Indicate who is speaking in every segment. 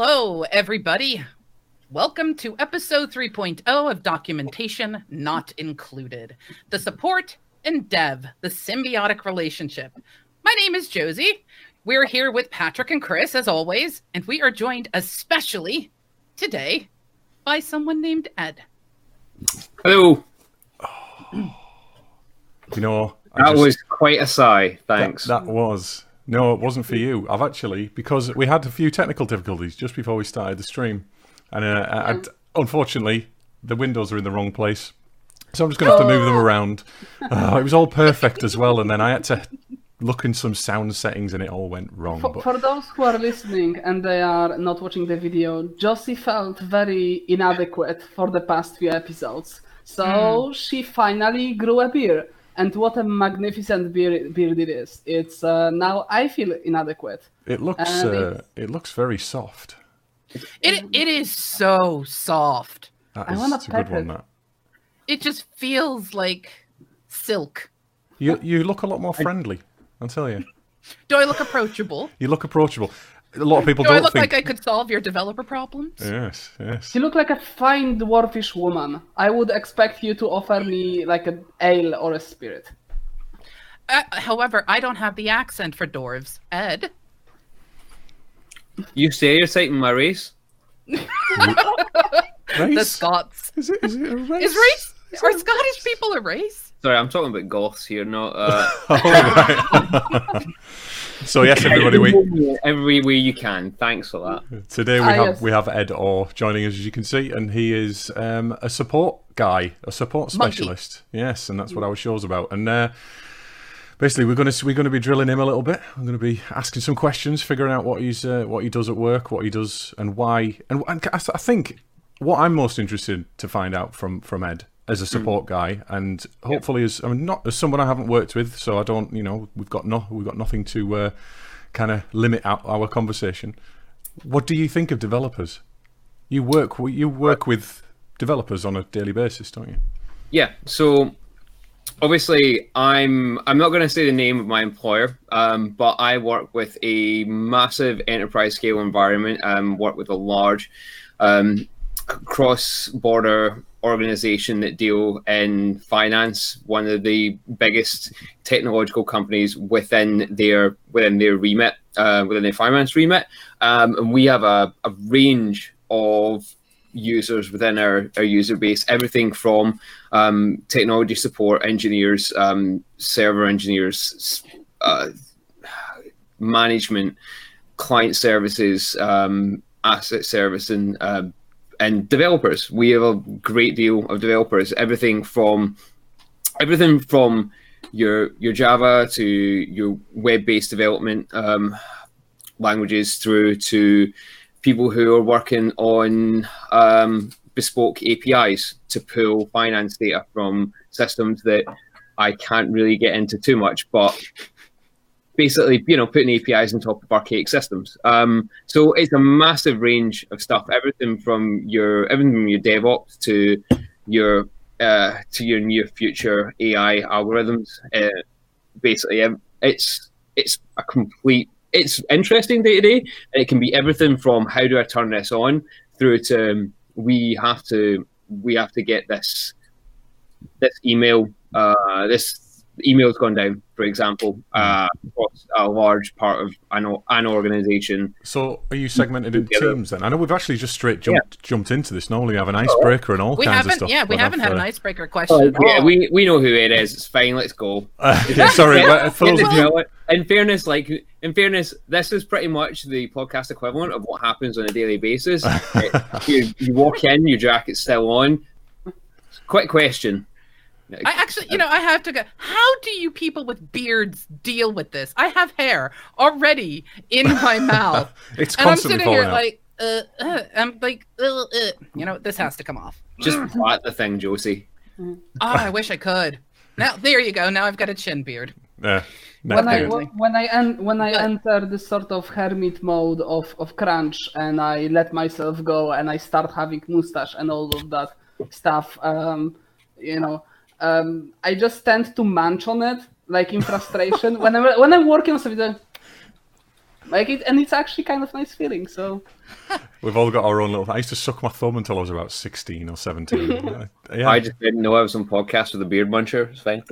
Speaker 1: Hello, everybody. Welcome to episode 3.0 of Documentation Not Included, the support and dev, the symbiotic relationship. My name is Josie. We're here with Patrick and Chris, as always, and we are joined especially today by someone named Ed.
Speaker 2: Hello.
Speaker 3: You know,
Speaker 2: that was quite a sigh. Thanks.
Speaker 3: That was. No, it wasn't for you. I've actually, because we had a few technical difficulties just before we started the stream. And unfortunately, the windows are in the wrong place. So I'm just going to have to move them around. It was all perfect as well. And then I had to look in some sound settings and it all went wrong.
Speaker 4: For those who are listening and they are not watching the video, Josie felt very inadequate for the past few episodes. So she finally grew a beard. And what a magnificent beard it is. It's now I feel inadequate.
Speaker 3: It looks very soft.
Speaker 1: It is so soft.
Speaker 3: That's a good one, that.
Speaker 1: It just feels like silk.
Speaker 3: You look a lot more friendly, I'll tell you.
Speaker 1: Do I look approachable?
Speaker 3: You look approachable. A lot of people
Speaker 1: Do
Speaker 3: don't
Speaker 1: I look
Speaker 3: think...
Speaker 1: like I could solve your developer problems?
Speaker 3: Yes.
Speaker 4: You look like a fine dwarfish woman. I would expect you to offer me like an ale or a spirit.
Speaker 1: However, I don't have the accent for dwarves. Ed?
Speaker 2: You stereotyping my race?
Speaker 3: Race?
Speaker 1: The Scots.
Speaker 3: Is it a race?
Speaker 1: Is race? Are Scottish people a race?
Speaker 2: Sorry, I'm talking about goths here, not...
Speaker 3: Right. So yes, everybody,
Speaker 2: every way you can. Thanks for that.
Speaker 3: Today we have Ed Orr joining us, as you can see, and he is a support guy, a support specialist. Monkey. Yes, and that's what our show's about. And basically, we're going to be drilling him a little bit. I'm going to be asking some questions, figuring out what he does at work, what he does, and why. And I think what I'm most interested to find out from Ed as a support guy, and hopefully not as someone I haven't worked with, so I don't, we've got nothing to kind of limit out our conversation. What do you think of developers? You work with developers on a daily basis, don't you?
Speaker 2: Yeah. So obviously, I'm not going to say the name of my employer, but I work with a massive enterprise scale environment. Work with a large cross-border organization that deal in finance, one of the biggest technological companies within their remit, within their finance remit, and we have a range of users within our user base, everything from technology support engineers, server engineers, management, client services, asset servicing, and developers. We have a great deal of developers. Everything from your Java to your web-based development languages, through to people who are working on bespoke APIs to pull finance data from systems that I can't really get into too much, but basically, putting APIs on top of archaic systems. So it's a massive range of stuff. Everything from your DevOps to your near future AI algorithms. Basically, it's interesting day to day, and it can be everything from how do I turn this on through to we have to get this email. This email's gone down, for example, across a large part of an organization.
Speaker 3: So are you segmented into teams then? I know we've actually just jumped into this. Normally we have an icebreaker and all kinds of stuff.
Speaker 1: Yeah, we haven't had an icebreaker question.
Speaker 2: We know who it is. It's fine. Let's go.
Speaker 3: Sorry, for those of you...
Speaker 2: In fairness, this is pretty much the podcast equivalent of what happens on a daily basis. You walk in, your jacket's still on. Quick question.
Speaker 1: I actually, I have to go. How do you people with beards deal with this? I have hair already in my mouth.
Speaker 3: It's
Speaker 1: and
Speaker 3: constantly falling out.
Speaker 1: I'm sitting here I'm like, this has to come off.
Speaker 2: Just plait the thing, Josie.
Speaker 1: Oh, I wish I could. Now, there you go. Now I've got a chin beard.
Speaker 3: Yeah.
Speaker 4: When I enter this sort of hermit mode of crunch, and I let myself go, and I start having mustache and all of that stuff, I just tend to munch on it, like in frustration. when I'm working on something, Like it, and it's actually kind of nice feeling. So
Speaker 3: We've all got our own little. I used to suck my thumb until I was about 16 or 17. Yeah.
Speaker 2: I just didn't know I was on podcast with a beard muncher. It's fine.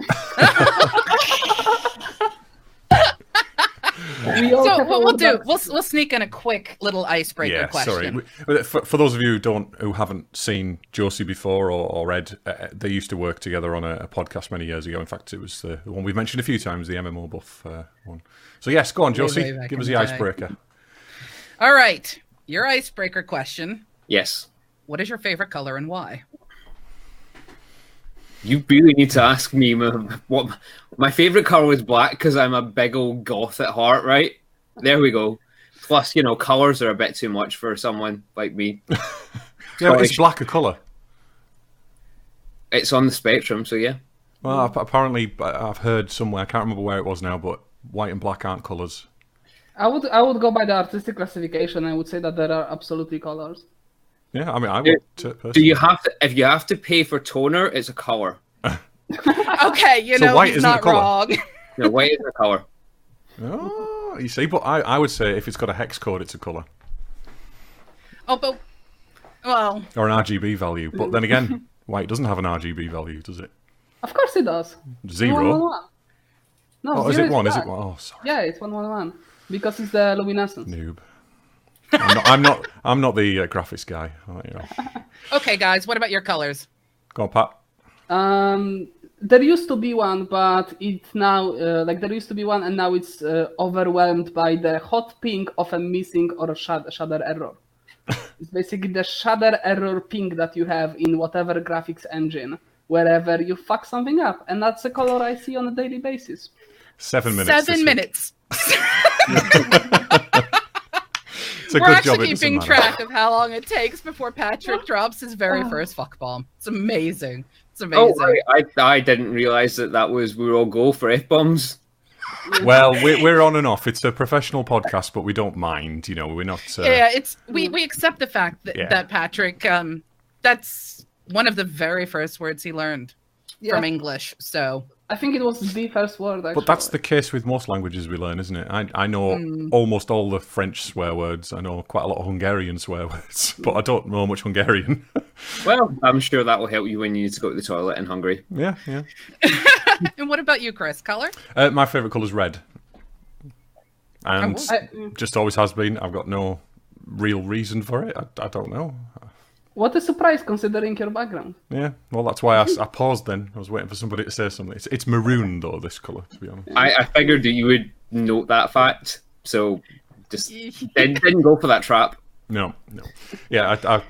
Speaker 1: So what we'll do, we'll sneak in a quick little icebreaker question.
Speaker 3: Sorry. For those of you who haven't seen Josie before or read, they used to work together on a podcast many years ago. In fact, it was the one we've mentioned a few times, the MMO Buff one. So yes, go on, Josie, give us the icebreaker.
Speaker 1: All right, your icebreaker question.
Speaker 2: Yes.
Speaker 1: What is your favorite color and why?
Speaker 2: You really need to ask me what my favorite color was black because I'm a big old goth at heart, right? There we go. Plus, colors are a bit too much for someone like me.
Speaker 3: Yeah, but is black a color?
Speaker 2: It's on the spectrum, so yeah.
Speaker 3: Well, apparently, I've heard somewhere. I can't remember where it was now, but white and black aren't colors.
Speaker 4: I would go by the artistic classification. I would say that there are absolutely colors.
Speaker 3: Yeah, I mean, I would.
Speaker 2: So you have to, if you have to pay for toner, it's a color.
Speaker 1: Okay,
Speaker 3: so white
Speaker 1: he's not wrong.
Speaker 2: No, white is a color.
Speaker 3: Oh, you see, but I would say if it's got a hex code, it's a color.
Speaker 1: Oh, but well,
Speaker 3: or an RGB value. But then again, white doesn't have an RGB value, does it?
Speaker 4: Of course it does.
Speaker 3: 0.
Speaker 4: 111. No,
Speaker 3: oh, is it 1?
Speaker 4: black.
Speaker 3: Is it 1? Oh, sorry.
Speaker 4: Yeah, it's 111 because it's the luminescence.
Speaker 3: Noob. I'm not the graphics guy.
Speaker 1: Okay, guys, what about your colors?
Speaker 3: Go on, Pat.
Speaker 4: There used to be one, but it now there used to be one, and now it's overwhelmed by the hot pink of a missing or a shader error. It's basically the shader error pink that you have in whatever graphics engine, wherever you fuck something up, and that's the color I see on a daily basis.
Speaker 3: 7 minutes.
Speaker 1: 7 minutes.
Speaker 3: We're
Speaker 1: actually keeping track of how long it takes before Patrick drops his very first fuck bomb. It's amazing. It's amazing.
Speaker 2: Oh, I didn't realize that was we all go for F-bombs.
Speaker 3: Well, we're on and off. It's a professional podcast, but we don't mind. We're not.
Speaker 1: Yeah, it's we accept the fact that Patrick. That's one of the very first words he learned from English. So
Speaker 4: I think it was the first word, actually.
Speaker 3: But that's the case with most languages we learn, isn't it? I know almost all the French swear words. I know quite a lot of Hungarian swear words, but I don't know much Hungarian.
Speaker 2: Well, I'm sure that will help you when you need to go to the toilet in Hungary.
Speaker 3: Yeah.
Speaker 1: And what about you, Chris? Color?
Speaker 3: My favourite colour is red. And just always has been. I've got no real reason for it. I don't know.
Speaker 4: What a surprise, considering your background.
Speaker 3: Yeah, well, that's why I paused then. I was waiting for somebody to say something. It's maroon, though, this colour, to be honest.
Speaker 2: I figured that you would note that fact, so just didn't go for that trap.
Speaker 3: No. Yeah,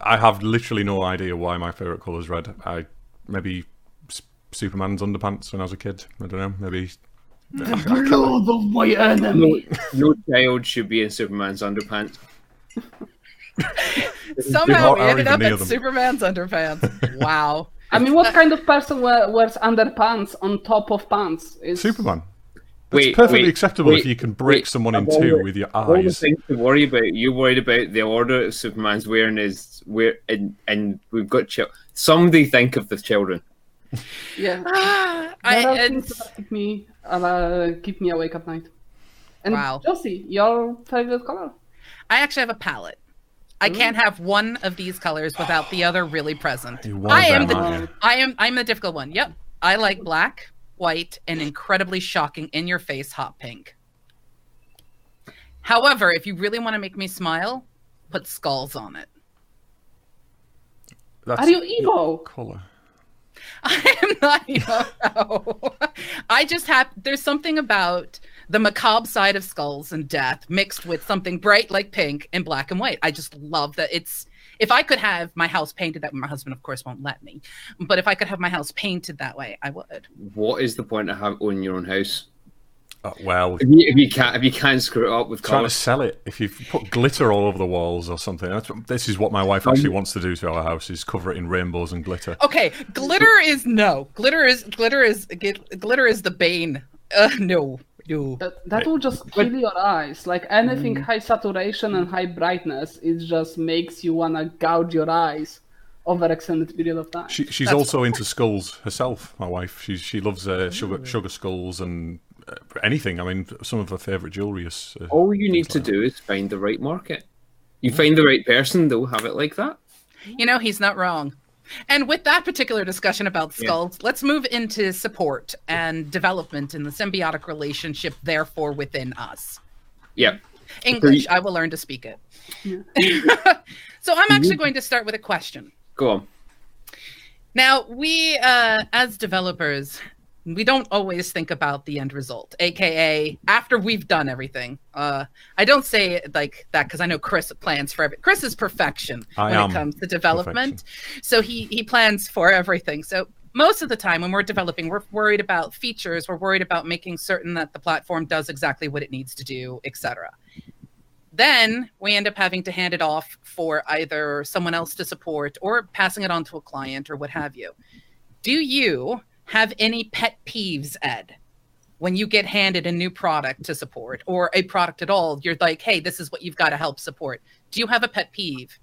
Speaker 3: I have literally no idea why my favourite colour is red. Maybe Superman's underpants when I was a kid. I don't know, maybe...
Speaker 4: The blood of my enemy!
Speaker 2: No child should be in Superman's underpants.
Speaker 1: Somehow we ended up at Superman's underpants. Wow.
Speaker 4: I mean, what kind of person wears underpants on top of pants?
Speaker 3: Superman. It's perfectly acceptable if you can break someone in two with your eyes.
Speaker 2: All the things to worry about. You're worried about the order that Superman's wearing and we've got children. Somebody think of the children.
Speaker 4: Yeah. Keep me awake at night. And Josie, your favorite color?
Speaker 1: I actually have a palette. I can't have one of these colors without the other really present. I'm the difficult one. Yep. I like black, white, and incredibly shocking in-your-face hot pink. However, if you really want to make me smile, put skulls on it.
Speaker 4: Are you emo?
Speaker 3: Color.
Speaker 1: I am not emo. No. I just have. There's something about the macabre side of skulls and death mixed with something bright like pink and black and white. I just love that. If I could have my house painted that way, my husband of course won't let me, but if I could have my house painted that way, I would.
Speaker 2: What is the point of owning your own house?
Speaker 3: Well,
Speaker 2: if you can't screw it up with
Speaker 3: trying to sell it, if you put glitter all over the walls or something. This is what my wife actually wants to do to our house: is cover it in rainbows and glitter.
Speaker 1: Okay, glitter is the bane. No.
Speaker 4: That will just kill your eyes. Like anything high saturation and high brightness, it just makes you wanna gouge your eyes over extended period of time.
Speaker 3: She's also into skulls herself. My wife, she loves sugar skulls and anything. I mean, some of our favorite jewelry is.
Speaker 2: All you need to do is find the right market. You find the right person, they'll have it like that.
Speaker 1: You know, he's not wrong. And with that particular discussion about skulls, let's move into support and development in the symbiotic relationship, therefore, within us.
Speaker 2: Yeah.
Speaker 1: English, I will learn to speak it. Yeah. So I'm actually going to start with a question.
Speaker 2: Go on.
Speaker 1: Now, we, as developers, we don't always think about the end result, aka after we've done everything. I don't say it like that because I know Chris plans for everything. Chris is perfection when it comes to development. So he plans for everything. So most of the time when we're developing, we're worried about features. We're worried about making certain that the platform does exactly what it needs to do, etc. Then we end up having to hand it off for either someone else to support or passing it on to a client or what have you. Do you have any pet peeves, Ed, when you get handed a new product to support or a product at all? You're like, hey, this is what you've got to help support. Do you have a pet peeve?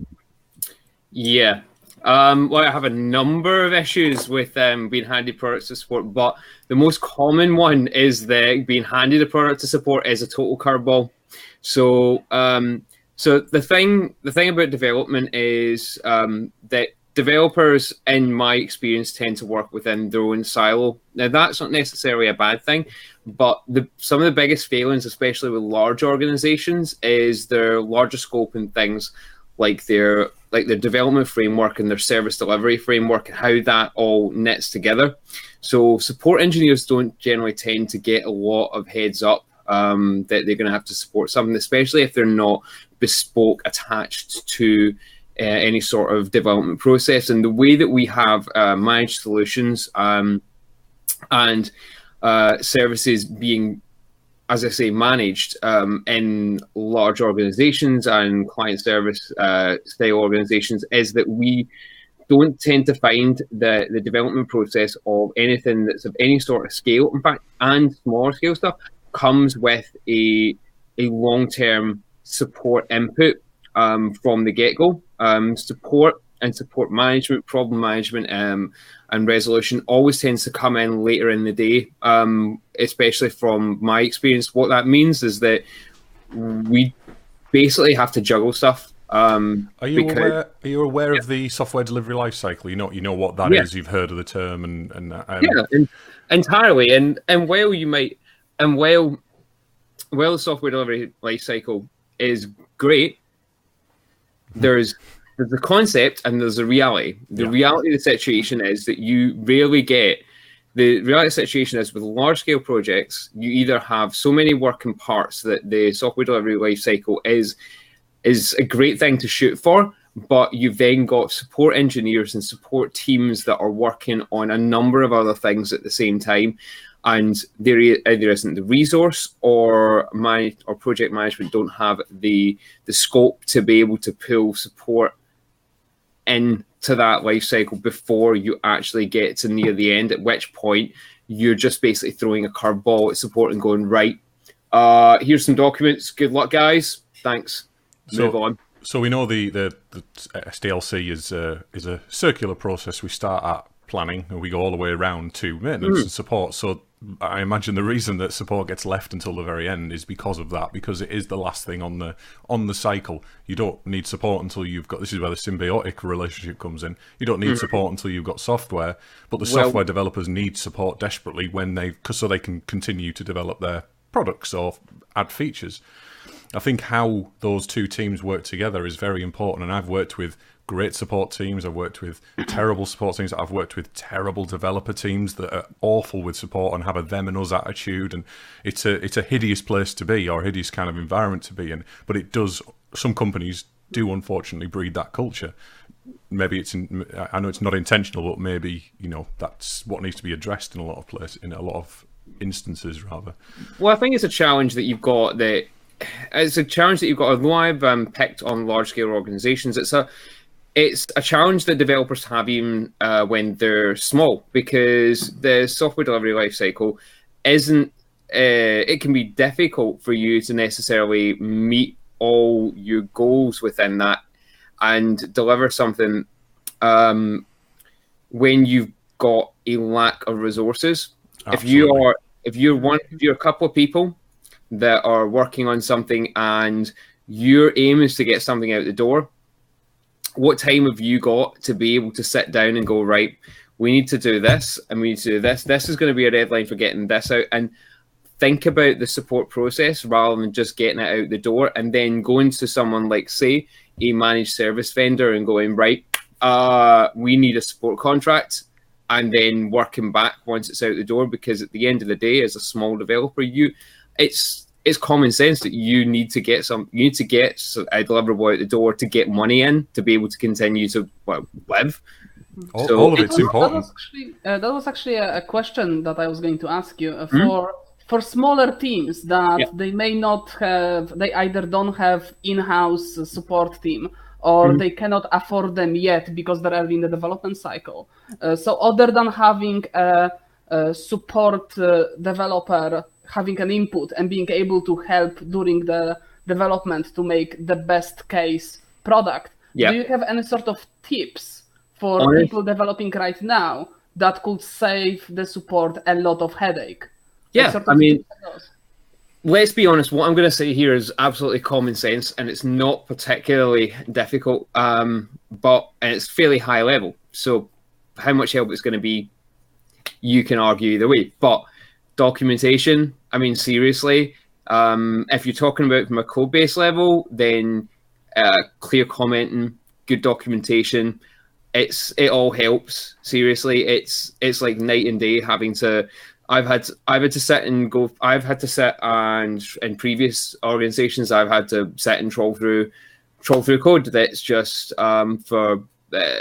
Speaker 2: Yeah. Well, I have a number of issues with being handed products to support, but the most common one is that being handed a product to support is a total curveball. So, so the thing about development is that developers, in my experience, tend to work within their own silo. Now, that's not necessarily a bad thing, but some of the biggest failings, especially with large organizations, is their larger scope and things like their development framework and their service delivery framework and how that all knits together. So support engineers don't generally tend to get a lot of heads up that they're going to have to support something, especially if they're not bespoke attached to any sort of development process. And the way that we have managed solutions and services being, as I say, managed in large organizations and client service style organizations is that we don't tend to find the development process of anything that's of any sort of scale, in fact, and smaller scale stuff, comes with a long-term support input from the get-go. Support and support management, problem management, and resolution always tends to come in later in the day, especially from my experience. What that means is that we basically have to juggle stuff.
Speaker 3: Are you aware of the software delivery lifecycle? You know what that is. You've heard of the term, and
Speaker 2: entirely. And while you might, and while the software delivery lifecycle is great, there's a concept and there's a reality. The reality of the situation is that you rarely get. The reality of the situation is with large scale projects, you either have so many working parts that the software delivery lifecycle is a great thing to shoot for, but you've then got support engineers and support teams that are working on a number of other things at the same time. And there either isn't the resource or project management don't have the scope to be able to pull support into that life cycle before you actually get to near the end, at which point you're just basically throwing a curveball at support and going, right, here's some documents, good luck guys, thanks, move on.
Speaker 3: So we know the SDLC is a circular process. We start at planning and we go all the way around to maintenance and support. So I imagine the reason that support gets left until the very end is because of that, because it is the last thing on the cycle. You don't need support until you've got, this is where the symbiotic relationship comes in. You don't need support until you've got software, but the software developers need support desperately so they can continue to develop their products or add features. I think how those two teams work together is very important, and I've worked with great support teams, I've worked with terrible support teams, I've worked with terrible developer teams that are awful with support and have a them and us attitude, and it's a hideous place to be, or a hideous kind of environment to be in, but some companies do unfortunately breed that culture. Maybe I know it's not intentional, but maybe, that's what needs to be addressed in a lot of places, in a lot of instances rather.
Speaker 2: Well, I think it's a challenge that you've got although I've picked on large scale organizations, it's a challenge that developers have even when they're small, because the software delivery lifecycle isn't. It can be difficult for you to necessarily meet all your goals within that and deliver something when you've got a lack of resources.
Speaker 3: Absolutely.
Speaker 2: if you're a couple of people that are working on something and your aim is to get something out the door, what time have you got to be able to sit down and go, right, we need to do this and we need to do this. This is going to be a deadline for getting this out. And think about the support process rather than just getting it out the door and then going to someone like, say, a managed service vendor and going, right, we need a support contract, and then working back once it's out the door. Because at the end of the day, as a small developer, it's common sense that you need to get a deliverable out the door to get money in to be able to continue to live.
Speaker 3: All of it's important.
Speaker 4: That was actually a question that I was going to ask you. For smaller teams that they may not have, they either don't have in-house support team or they cannot afford them yet because they're early in the development cycle. So other than having a support developer having an input and being able to help during the development to make the best case product, do you have any sort of tips for people developing right now that could save the support a lot of headache?
Speaker 2: Yeah, I mean, let's be honest. What I'm going to say here is absolutely common sense, and it's not particularly difficult, but it's fairly high level. So how much help it's going to be, you can argue either way. But documentation, I mean, seriously, if you're talking about from a code base level, then clear commenting, good documentation, it all helps. Seriously, it's like night and day having to. I've had to sit and in previous organizations, I've had to sit and troll through code that's just for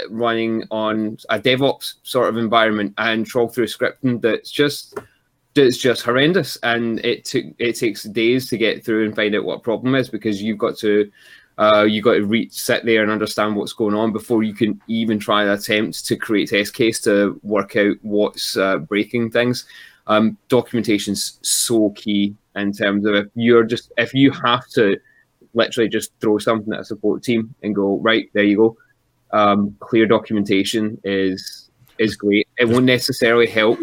Speaker 2: running on a DevOps sort of environment, and troll through scripting that's just horrendous, and it takes days to get through and find out what problem is, because you've got to sit there and understand what's going on before you can even try an attempt to create test case to work out what's breaking things. Documentation's so key in terms of if you have to literally just throw something at a support team and go, right, there you go. Clear documentation is great. It won't necessarily help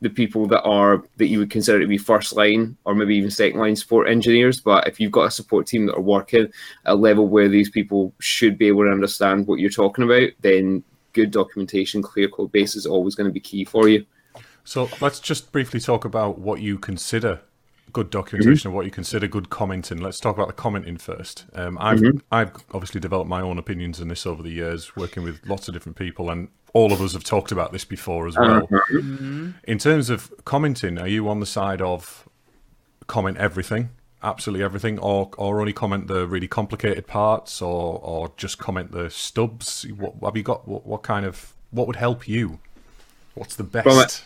Speaker 2: the people that you would consider to be first line or maybe even second line support engineers, but if you've got a support team that are working at a level where these people should be able to understand what you're talking about, then good documentation, clear code base is always going to be key for you.
Speaker 3: So let's just briefly talk about what you consider good documentation and what you consider good commenting. Let's talk about the commenting first. I've obviously developed my own opinions on this over the years, working with lots of different people, and all of us have talked about this before as well. In terms of commenting, are you on the side of comment everything, absolutely everything, or only comment the really complicated parts, or just comment the stubs? What have you got? What would help you? What's the best?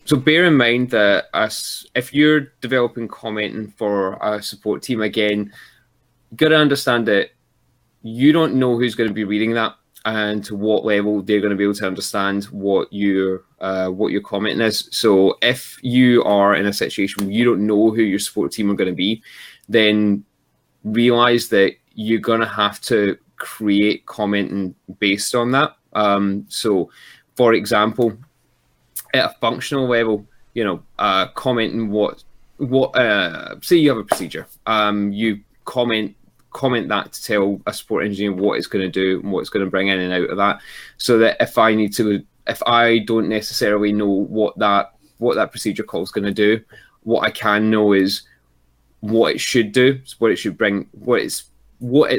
Speaker 2: So bear in mind that if you're developing commenting for a support team, again, you got to understand that you don't know who's going to be reading that and to what level they're going to be able to understand what your commenting is. So if you are in a situation where you don't know who your support team are going to be, then realize that you're going to have to create commenting based on that. So, for example, at a functional level, commenting what say you have a procedure, you comment that to tell a support engineer what it's going to do and what it's going to bring in and out of that, so that if I don't necessarily know what that procedure call is going to do, what I can know is what it should do, what it should bring, what its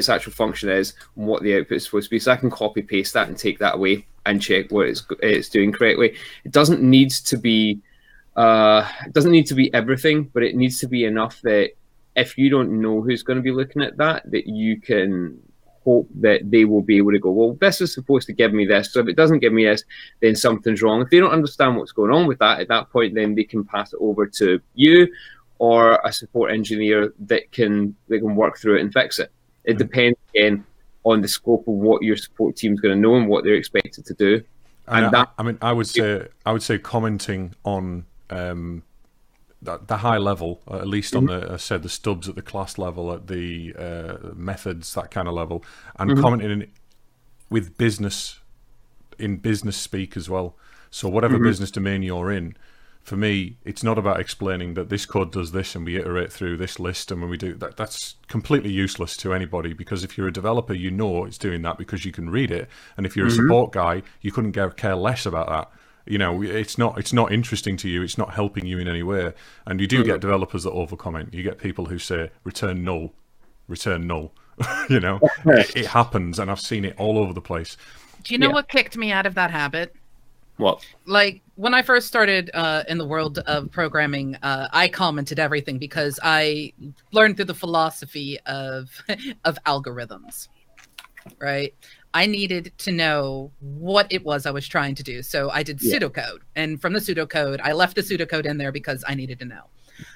Speaker 2: actual function is, and what the output is supposed to be. So I can copy paste that and take that away and check what it's doing correctly. It doesn't need to be everything, but it needs to be enough that if you don't know who's going to be looking at that you can hope that they will be able to go, well, this is supposed to give me this. So if it doesn't give me this, then something's wrong. If they don't understand what's going on with that, at that point, then they can pass it over to you or a support engineer that can work through it and fix it. It depends again on the scope of what your support team is going to know and what they're expected to do.
Speaker 3: I would say commenting on the high level, at least on the stubs at the class level, at the methods, that kind of level, and commenting with business speak as well. So whatever business domain you're in, for me, it's not about explaining that this code does this and we iterate through this list, and when we do that, that's completely useless to anybody, because if you're a developer, you know it's doing that because you can read it, and if you're a support guy, you couldn't care less about that. You know, it's not interesting to you, it's not helping you in any way. And you do get developers that overcomment. You get people who say return null. You know, it happens, and I've seen it all over the place.
Speaker 1: Do you know what kicked me out of that habit?
Speaker 2: What?
Speaker 1: Like, when I first started in the world of programming, I commented everything because I learned through the philosophy of algorithms, right? I needed to know what it was I was trying to do. So I did pseudocode. And from the pseudocode, I left the pseudocode in there because I needed to know.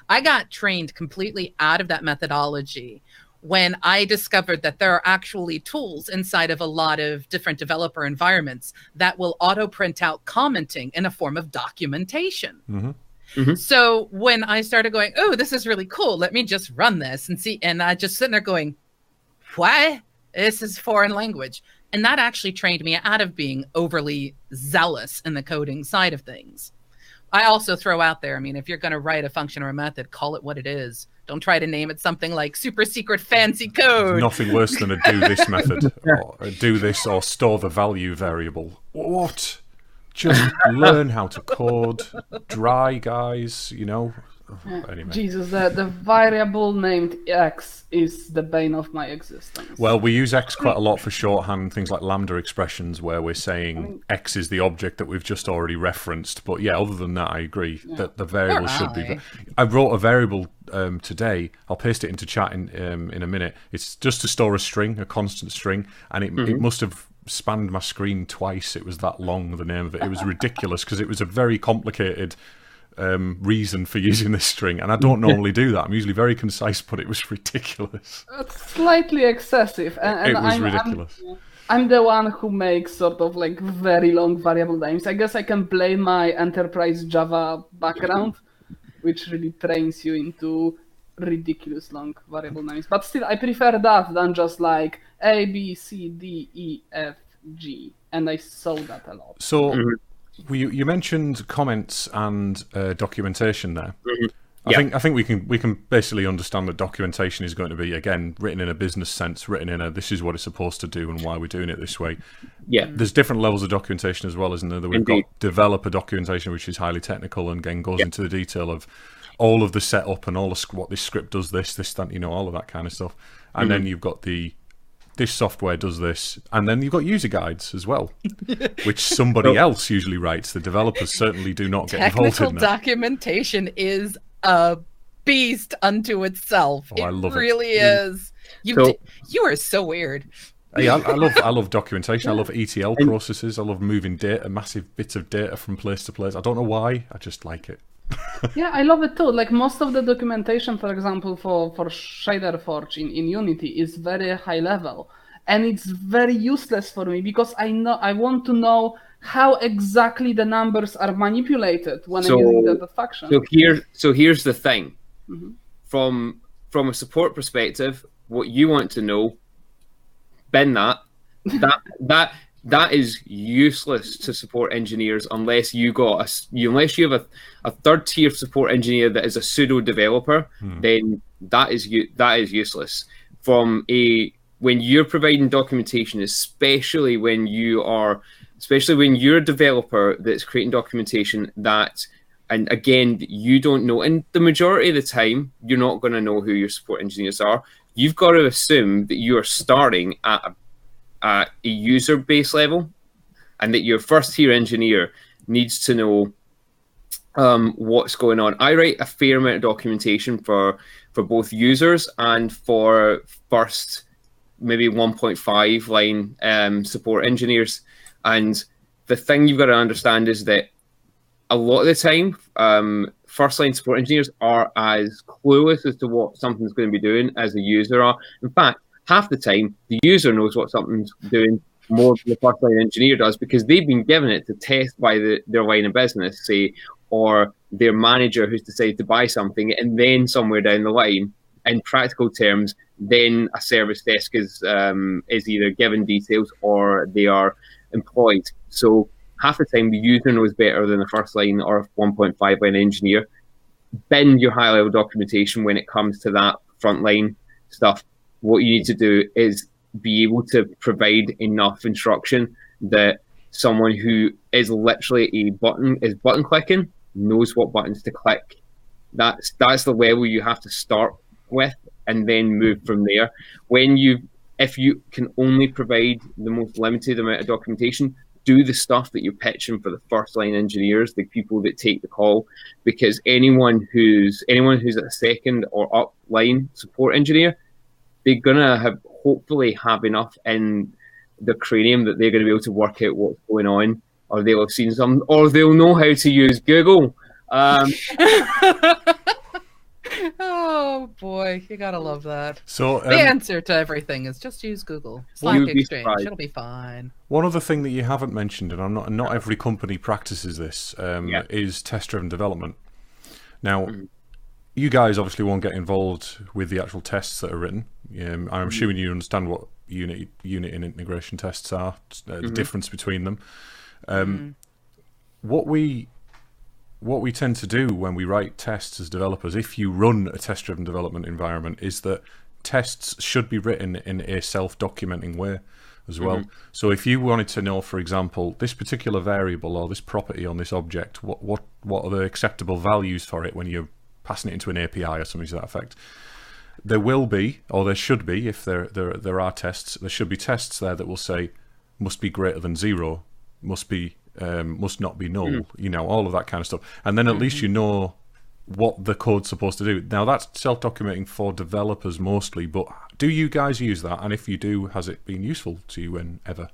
Speaker 1: I got trained completely out of that methodology when I discovered that there are actually tools inside of a lot of different developer environments that will auto print out commenting in a form of documentation. So when I started going, oh, this is really cool, let me just run this and see. And I just sitting there going, what? This is foreign language. And that actually trained me out of being overly zealous in the coding side of things. I also throw out there, I mean, if you're going to write a function or a method, call it what it is. Don't try to name it something like super secret fancy code.
Speaker 3: Nothing worse than a do this method, or do this, or store the value variable. What? Just learn how to code. Dry, guys, you know. Anyway.
Speaker 4: Jesus, the variable named X is the bane of my existence.
Speaker 3: Well, we use X quite a lot for shorthand, things like lambda expressions, where we're saying X is the object that we've just already referenced. But yeah, other than that, I agree that the variable should be. I wrote a variable today. I'll paste it into chat in a minute. It's just to store a string, a constant string, and it must have spanned my screen twice. It was that long, the name of it. It was ridiculous because it was a very complicated reason for using this string, and I don't normally do that. I'm usually very concise, but it was ridiculous.
Speaker 4: It's slightly excessive, and
Speaker 3: it was ridiculous.
Speaker 4: I'm the one who makes sort of like very long variable names. I guess I can blame my enterprise Java background, which really trains you into ridiculous long variable names. But still, I prefer that than just like A, B, C, D, E, F, G, and I saw that a lot.
Speaker 3: So. You mentioned comments and documentation there. I think we can basically understand that documentation is going to be, again, written in a business sense, written in a this is what it's supposed to do and why we're doing it this way.
Speaker 2: Yeah.
Speaker 3: There's different levels of documentation as well, isn't there? We've got developer documentation, which is highly technical and again goes into the detail of all of the setup and all of what this script does, this, that, you know, all of that kind of stuff. And then you've got this software does this, and then you've got user guides as well, which somebody else usually writes. The developers certainly do not get involved in that.
Speaker 1: Technical documentation is a beast unto itself.
Speaker 3: Oh, I love it.
Speaker 1: Really is. You are so weird.
Speaker 3: Hey, I love documentation. I love ETL processes. I love moving data, massive bits of data from place to place. I don't know why. I just like it.
Speaker 4: Yeah, I love it too. Like most of the documentation, for example, for Shader Forge in Unity is very high level, and it's very useless for me because I want to know how exactly the numbers are manipulated when I'm using the function.
Speaker 2: So here's the thing. From a support perspective, what you want to know, bin that is useless to support engineers unless you have a third tier support engineer that is a pseudo developer. Then that is useless. When you're providing documentation, especially when you're a developer that's creating documentation and again, you don't know, and the majority of the time you're not going to know who your support engineers are. You've got to assume that you are starting at a user base level, and that your first tier engineer needs to know what's going on. I write a fair amount of documentation for both users and for first maybe 1.5 line support engineers. And the thing you've got to understand is that a lot of the time, first line support engineers are as clueless as to what something's going to be doing as the user are. In fact, half the time, the user knows what something's doing more than the first line engineer does because they've been given it to test by their line of business, say, or their manager who's decided to buy something, and then somewhere down the line, in practical terms, then a service desk is either given details or they are employed. So half the time the user knows better than the first line or 1.5 line engineer. Bend your high level documentation when it comes to that frontline stuff. What you need to do is be able to provide enough instruction that someone who is literally button clicking knows what buttons to click. That's the level you have to start with, and then move from there. If you can only provide the most limited amount of documentation, do the stuff that you're pitching for the first line engineers, the people that take the call, because anyone who's a second or up line support engineer, they're gonna hopefully have enough in the cranium that they're going to be able to work out what's going on, or they'll have seen some, or they'll know how to use Google.
Speaker 1: Oh boy, you gotta love that.
Speaker 3: So
Speaker 1: the answer to everything is just use Google. Slack Exchange, it'll be fine.
Speaker 3: One other thing that you haven't mentioned, and not every company practices this, is test-driven development. Now, you guys obviously won't get involved with the actual tests that are written. I'm assuming you understand what unit and integration tests are, the difference between them. What we tend to do when we write tests as developers, if you run a test-driven development environment, is that tests should be written in a self-documenting way as well. So if you wanted to know, for example, this particular variable or this property on this object, what are the acceptable values for it when you're passing it into an API or something to that effect, there will be, or there should be, if there are tests, there should be tests there that will say must be greater than 0, must not be null, all of that kind of stuff. And then at least you know what the code's supposed to do. Now, that's self-documenting for developers mostly, but do you guys use that? And if you do, has it been useful to you ever?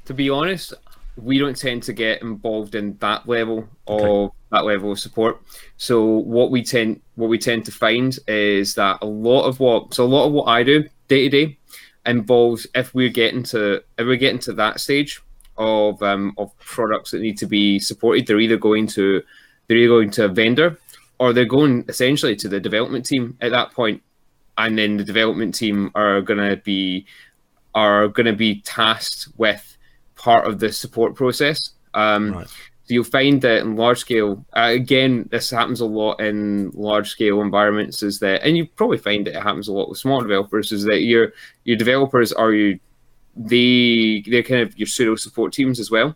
Speaker 2: To be honest, we don't tend to get involved in that level of support. So what we tend to find is that a lot of what I do day to day involves, if we're getting to that stage of products that need to be supported, they're either going to a vendor, or they're going essentially to the development team at that point, and then the development team are going to be tasked with part of the support process.
Speaker 3: Right.
Speaker 2: So you'll find that in large scale, again, this happens a lot in large scale environments, is that, and you probably find that it happens a lot with small developers, is that your developers they're kind of your pseudo support teams as well.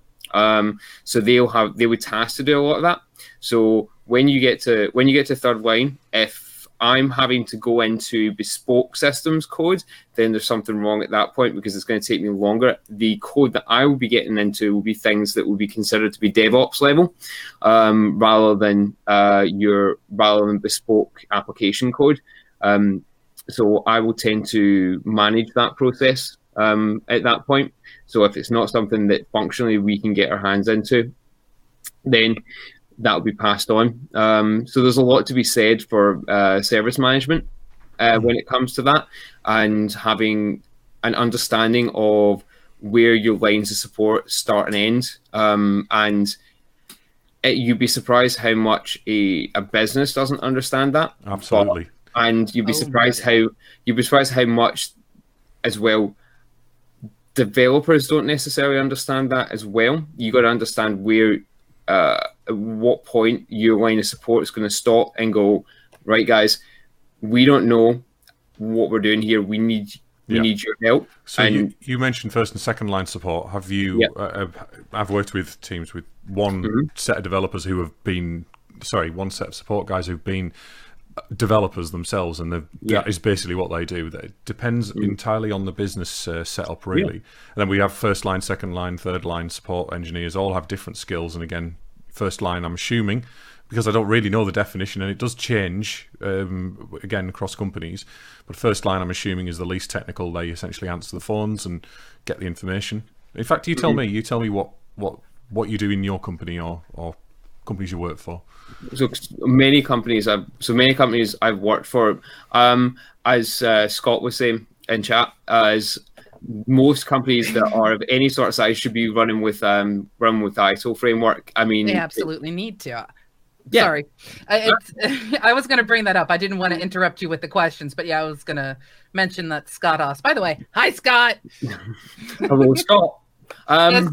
Speaker 2: So they would task to do a lot of that. So when you get to third line, if I'm having to go into bespoke systems code, then there's something wrong at that point, because it's going to take me longer. The code that I will be getting into will be things that will be considered to be DevOps level, rather than bespoke application code. So I will tend to manage that process at that point. So if it's not something that functionally we can get our hands into, then that'll be passed on. So there's a lot to be said for service management when it comes to that, and having an understanding of where your lines of support start and end. And you'd be surprised how much a business doesn't understand that.
Speaker 3: Absolutely.
Speaker 2: And you'd be surprised how much as well developers don't necessarily understand that as well. You got to understand where at what point your line of support is going to stop and go, right, guys, we don't know what we're doing here. We need your help.
Speaker 3: So you mentioned first and second line support. Have you? I've worked with teams with one set of developers who have been, one set of support guys who've been developers themselves, and that is basically what they do. It depends entirely on the business setup, really. And then we have first line, second line, third line support engineers, all have different skills. And again, first line, I'm assuming, because I don't really know the definition, and it does change again across companies, but first line, I'm assuming, is the least technical. They essentially answer the phones and get the information. In fact, you tell me what you do in your company or companies you work for.
Speaker 2: So many companies I've worked for, as Scott was saying in chat, as most companies that are of any sort of size should be running with ITIL Framework. I mean,
Speaker 1: they absolutely need to.
Speaker 2: Yeah.
Speaker 1: Sorry, I was going to bring that up. I didn't want to interrupt you with the questions, but I was going to mention that Scott Haas. By the way, hi Scott.
Speaker 2: Hello, Scott.
Speaker 1: Yes.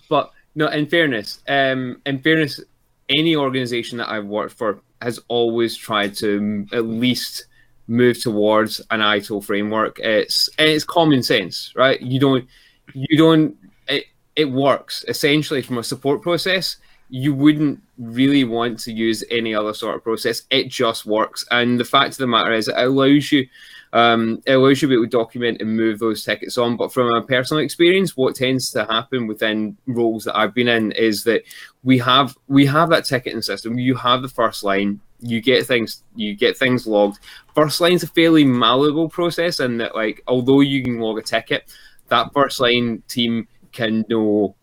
Speaker 2: But no, in fairness, any organization that I've worked for has always tried to at least move towards an ITIL framework. It's common sense, right? It works essentially from a support process. You wouldn't really want to use any other sort of process. It just works. And the fact of the matter is, it allows you to be able to document and move those tickets on. But from a personal experience, what tends to happen within roles that I've been in is that we have that ticketing system. You have the first line. You get things logged. First line's a fairly malleable process, and that, like, although you can log a ticket, that first line team can know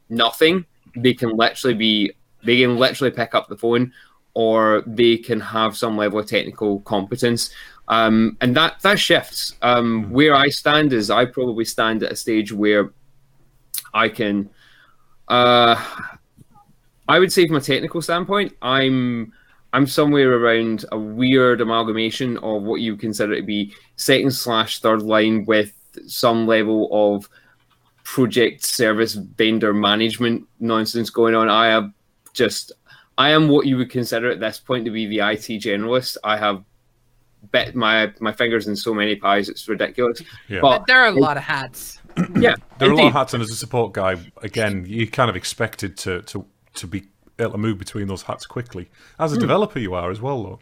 Speaker 2: nothing. They can literally pick up the phone, or they can have some level of technical competence. And that shifts. Where I stand is I probably stand at a stage where I can, I would say from a technical standpoint, I'm somewhere around a weird amalgamation of what you consider to be second/third line with some level of project service vendor management nonsense going on. I am what you would consider at this point to be the IT generalist. I have bet my fingers in so many pies, it's ridiculous.
Speaker 3: Yeah.
Speaker 1: But there are a lot of hats.
Speaker 2: Yeah,
Speaker 3: there are a lot of hats, and as a support guy, again, you're kind of expected to be able to move between those hats quickly. As a developer, you are as well, though.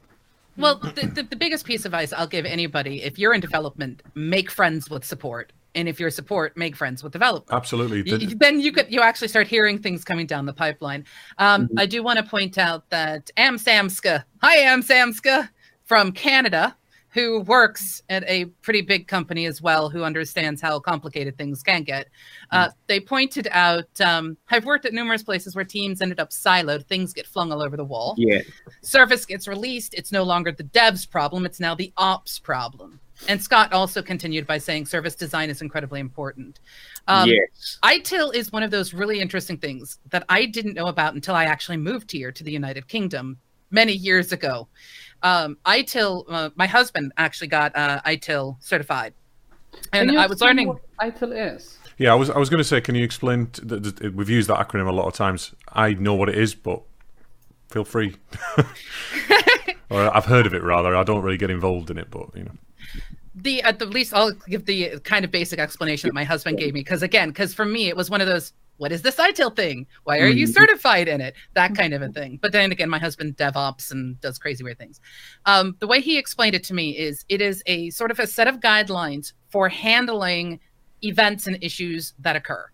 Speaker 1: Well, the biggest piece of advice I'll give anybody, if you're in development, make friends with support. And if you're support, make friends with development.
Speaker 3: Absolutely.
Speaker 1: Then you actually start hearing things coming down the pipeline. I do want to point out that Am Samska from Canada, who works at a pretty big company as well, who understands how complicated things can get. They pointed out, I've worked at numerous places where teams ended up siloed, things get flung all over the wall.
Speaker 2: Yeah.
Speaker 1: Service gets released, it's no longer the dev's problem, it's now the ops problem. And Scott also continued by saying service design is incredibly important.
Speaker 2: Yes.
Speaker 1: ITIL is one of those really interesting things that I didn't know about until I actually moved here to the United Kingdom many years ago. ITIL, my husband actually got ITIL certified. And I was learning
Speaker 4: what ITIL is.
Speaker 3: Yeah, I was going to say, can you explain? We've used that acronym a lot of times. I know what it is, but feel free. Or I've heard of it, rather. I don't really get involved in it, but, you know.
Speaker 1: At the least, I'll give the kind of basic explanation that my husband gave me. Because for me, it was one of those, what is this ITIL thing? Why are you certified in it? That kind of a thing. But then again, my husband DevOps and does crazy weird things. The way he explained it to me is it is a sort of a set of guidelines for handling events and issues that occur.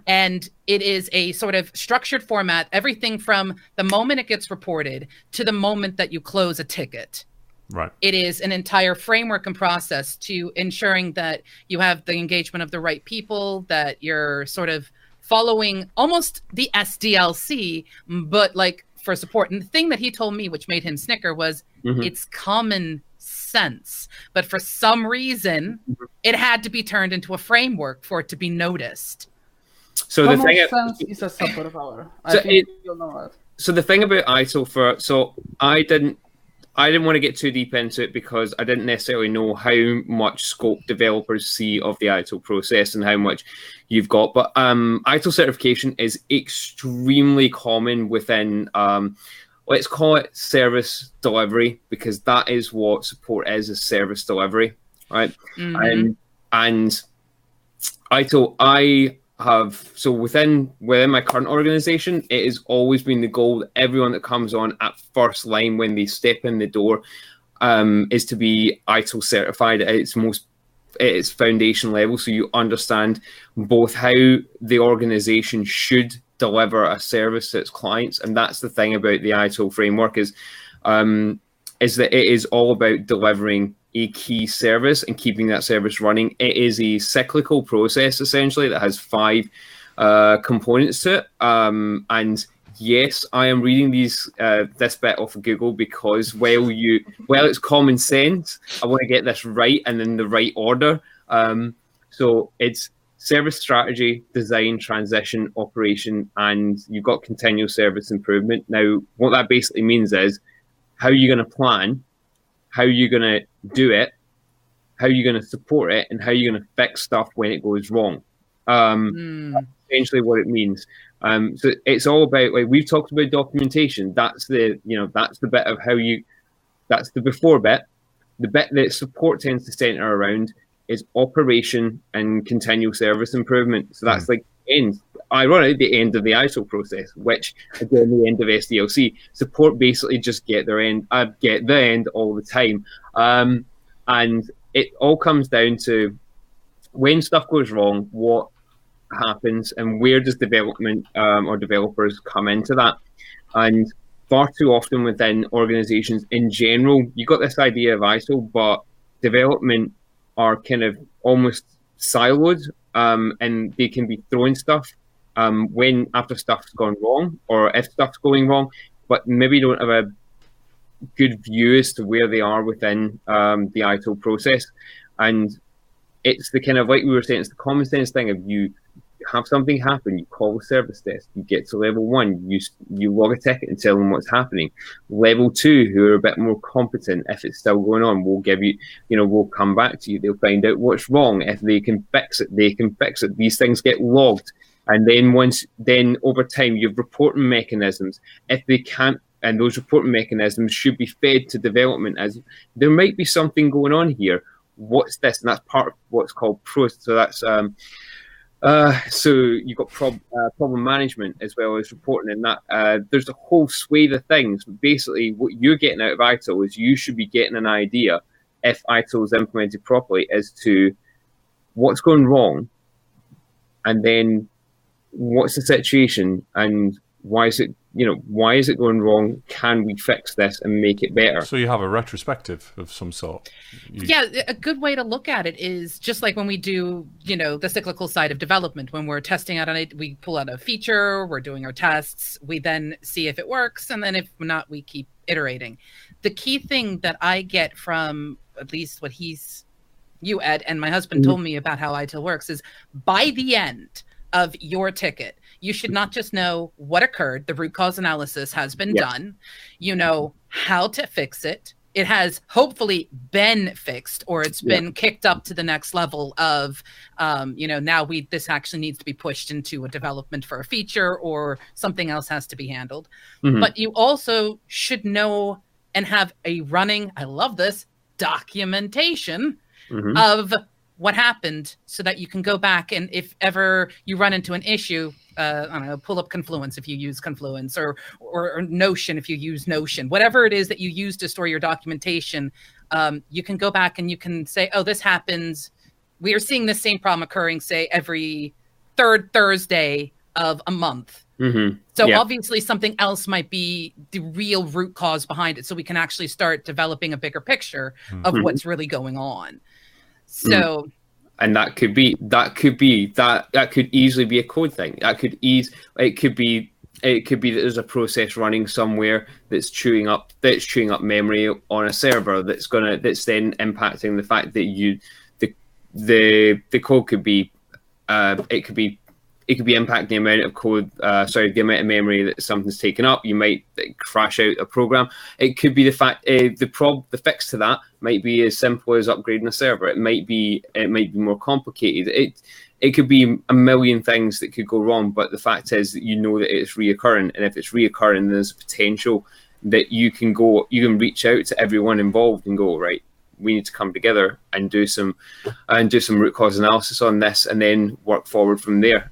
Speaker 1: And it is a sort of structured format, everything from the moment it gets reported to the moment that you close a ticket.
Speaker 3: Right.
Speaker 1: It is an entire framework and process to ensuring that you have the engagement of the right people, that you're sort of following almost the SDLC, but like for support. And the thing that he told me, which made him snicker, was it's common sense. But for some reason, it had to be turned into a framework for it to be noticed.
Speaker 2: So
Speaker 4: Common
Speaker 2: the thing
Speaker 4: sense is a superpower.
Speaker 2: So
Speaker 4: I think you'll know that.
Speaker 2: So the thing about ITIL I didn't want to get too deep into it because I didn't necessarily know how much scope developers see of the ITIL process and how much you've got. But ITIL certification is extremely common within, let's call it service delivery, because that is what support is service delivery, right? And ITIL, so within my current organization, it has always been the goal that everyone that comes on at first line when they step in the door is to be ITIL certified at its foundation level, so you understand both how the organization should deliver a service to its clients. And that's the thing about the ITIL framework is that it is all about delivering a key service and keeping that service running. It is a cyclical process, essentially, that has 5 components to it. And yes, I am reading this bit off of Google because while it's common sense, I want to get this right and in the right order. So it's service strategy, design, transition, operation, and you've got continual service improvement. Now, what that basically means is how you're going to plan, how you're going to do it, how you're going to support it, and how you're going to fix stuff when it goes wrong. At the essentially what it means. So it's all about, like we've talked about documentation. That's the bit of that's the before bit. The bit that support tends to center around is operation and continual service improvement. So that's like ironically the end of the ITIL process, which again the end of SDLC. Support basically just get the end all the time, and it all comes down to when stuff goes wrong, what happens, and where does development or developers come into that. And far too often within organizations in general, you got this idea of ITIL, but development are kind of almost siloed, and they can be throwing stuff when after stuff's gone wrong or if stuff's going wrong, but maybe don't have a good view as to where they are within the ITIL process. And it's the kind of, like we were saying, it's the common sense thing of you have something happen, you call the service desk, you get to level 1, you log a ticket and tell them what's happening. Level 2, who are a bit more competent, if it's still going on, we'll give you, we'll come back to you, they'll find out what's wrong. If they can fix it, they can fix it. These things get logged. And then over time, you have reporting mechanisms. If they can't, and those reporting mechanisms should be fed to development as there might be something going on here. What's this? And that's part of what's called PROS. So that's so you've got problem management as well as reporting, and that there's a whole swathe of things. But basically, what you're getting out of ITIL is you should be getting an idea, if ITIL is implemented properly, as to what's going wrong, and then what's the situation and why is it going wrong? Can we fix this and make it better?
Speaker 3: So you have a retrospective of some sort.
Speaker 1: Yeah, a good way to look at it is just like when we do, the cyclical side of development, when we're testing out on it, we pull out a feature, we're doing our tests, we then see if it works, and then if not, we keep iterating. The key thing that I get from at least what you, Ed, and my husband told me about how ITIL works is by the end of your ticket, you should not just know what occurred. The root cause analysis has been done. You know how to fix it. It has hopefully been fixed, or it's been kicked up to the next level of, now this actually needs to be pushed into a development for a feature, or something else has to be handled. But you also should know and have a running, I love this, documentation of what happened, so that you can go back and if ever you run into an issue, I don't know, pull up Confluence if you use Confluence, or Notion if you use Notion, whatever it is that you use to store your documentation, you can go back and you can say, oh, this happens. We are seeing the same problem occurring, say, every third Thursday of a month. So obviously something else might be the real root cause behind it. So we can actually start developing a bigger picture of what's really going on. So,
Speaker 2: and that could easily be a code thing. It could be that there's a process running somewhere that's chewing up memory on a server that's then impacting the fact that the code could be it could be impacting the amount of code, the amount of memory that something's taken up. You might crash out a program. It could be the fact the fix to that might be as simple as upgrading a server. It might be more complicated. It could be a million things that could go wrong. But the fact is that you know that it's reoccurring, and if it's reoccurring, there's a potential that you can reach out to everyone involved and go, right, we need to come together and do some root cause analysis on this, and then work forward from there.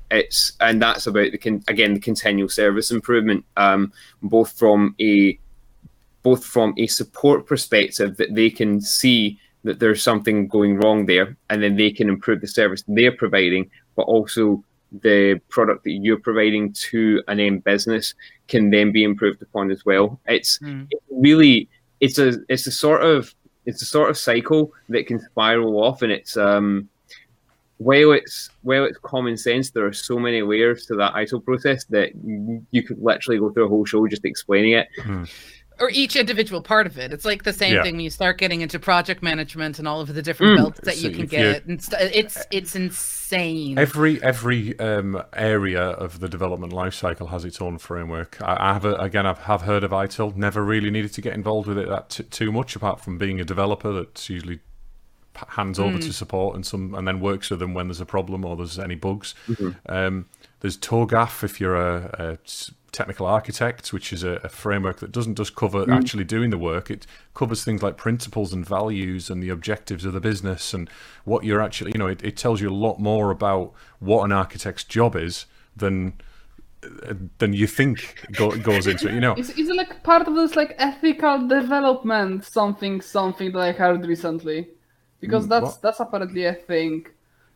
Speaker 2: And that's about the continual service improvement, both from a support perspective, that they can see that there's something going wrong there, and then they can improve the service they're providing, but also the product that you're providing to an end business can then be improved upon as well. It's a sort of cycle that can spiral off, and it's while it's common sense, there are so many layers to that ITIL process that you could literally go through a whole show just explaining it.
Speaker 1: Or each individual part of it. It's like the same thing when you start getting into project management and all of the different belts that you can get. It's insane.
Speaker 3: Every area of the development lifecycle has its own framework. I've heard of ITIL. Never really needed to get involved with it too much, apart from being a developer. That's usually hands over to support and then works with them when there's a problem or there's any bugs. There's TOGAF if you're a technical architect, which is a framework that doesn't just cover actually doing the work. It covers things like principles and values and the objectives of the business and what you're actually, it tells you a lot more about what an architect's job is than you think goes into it.
Speaker 4: Is it like part of this like ethical development something that I heard recently? Because that's apparently a thing.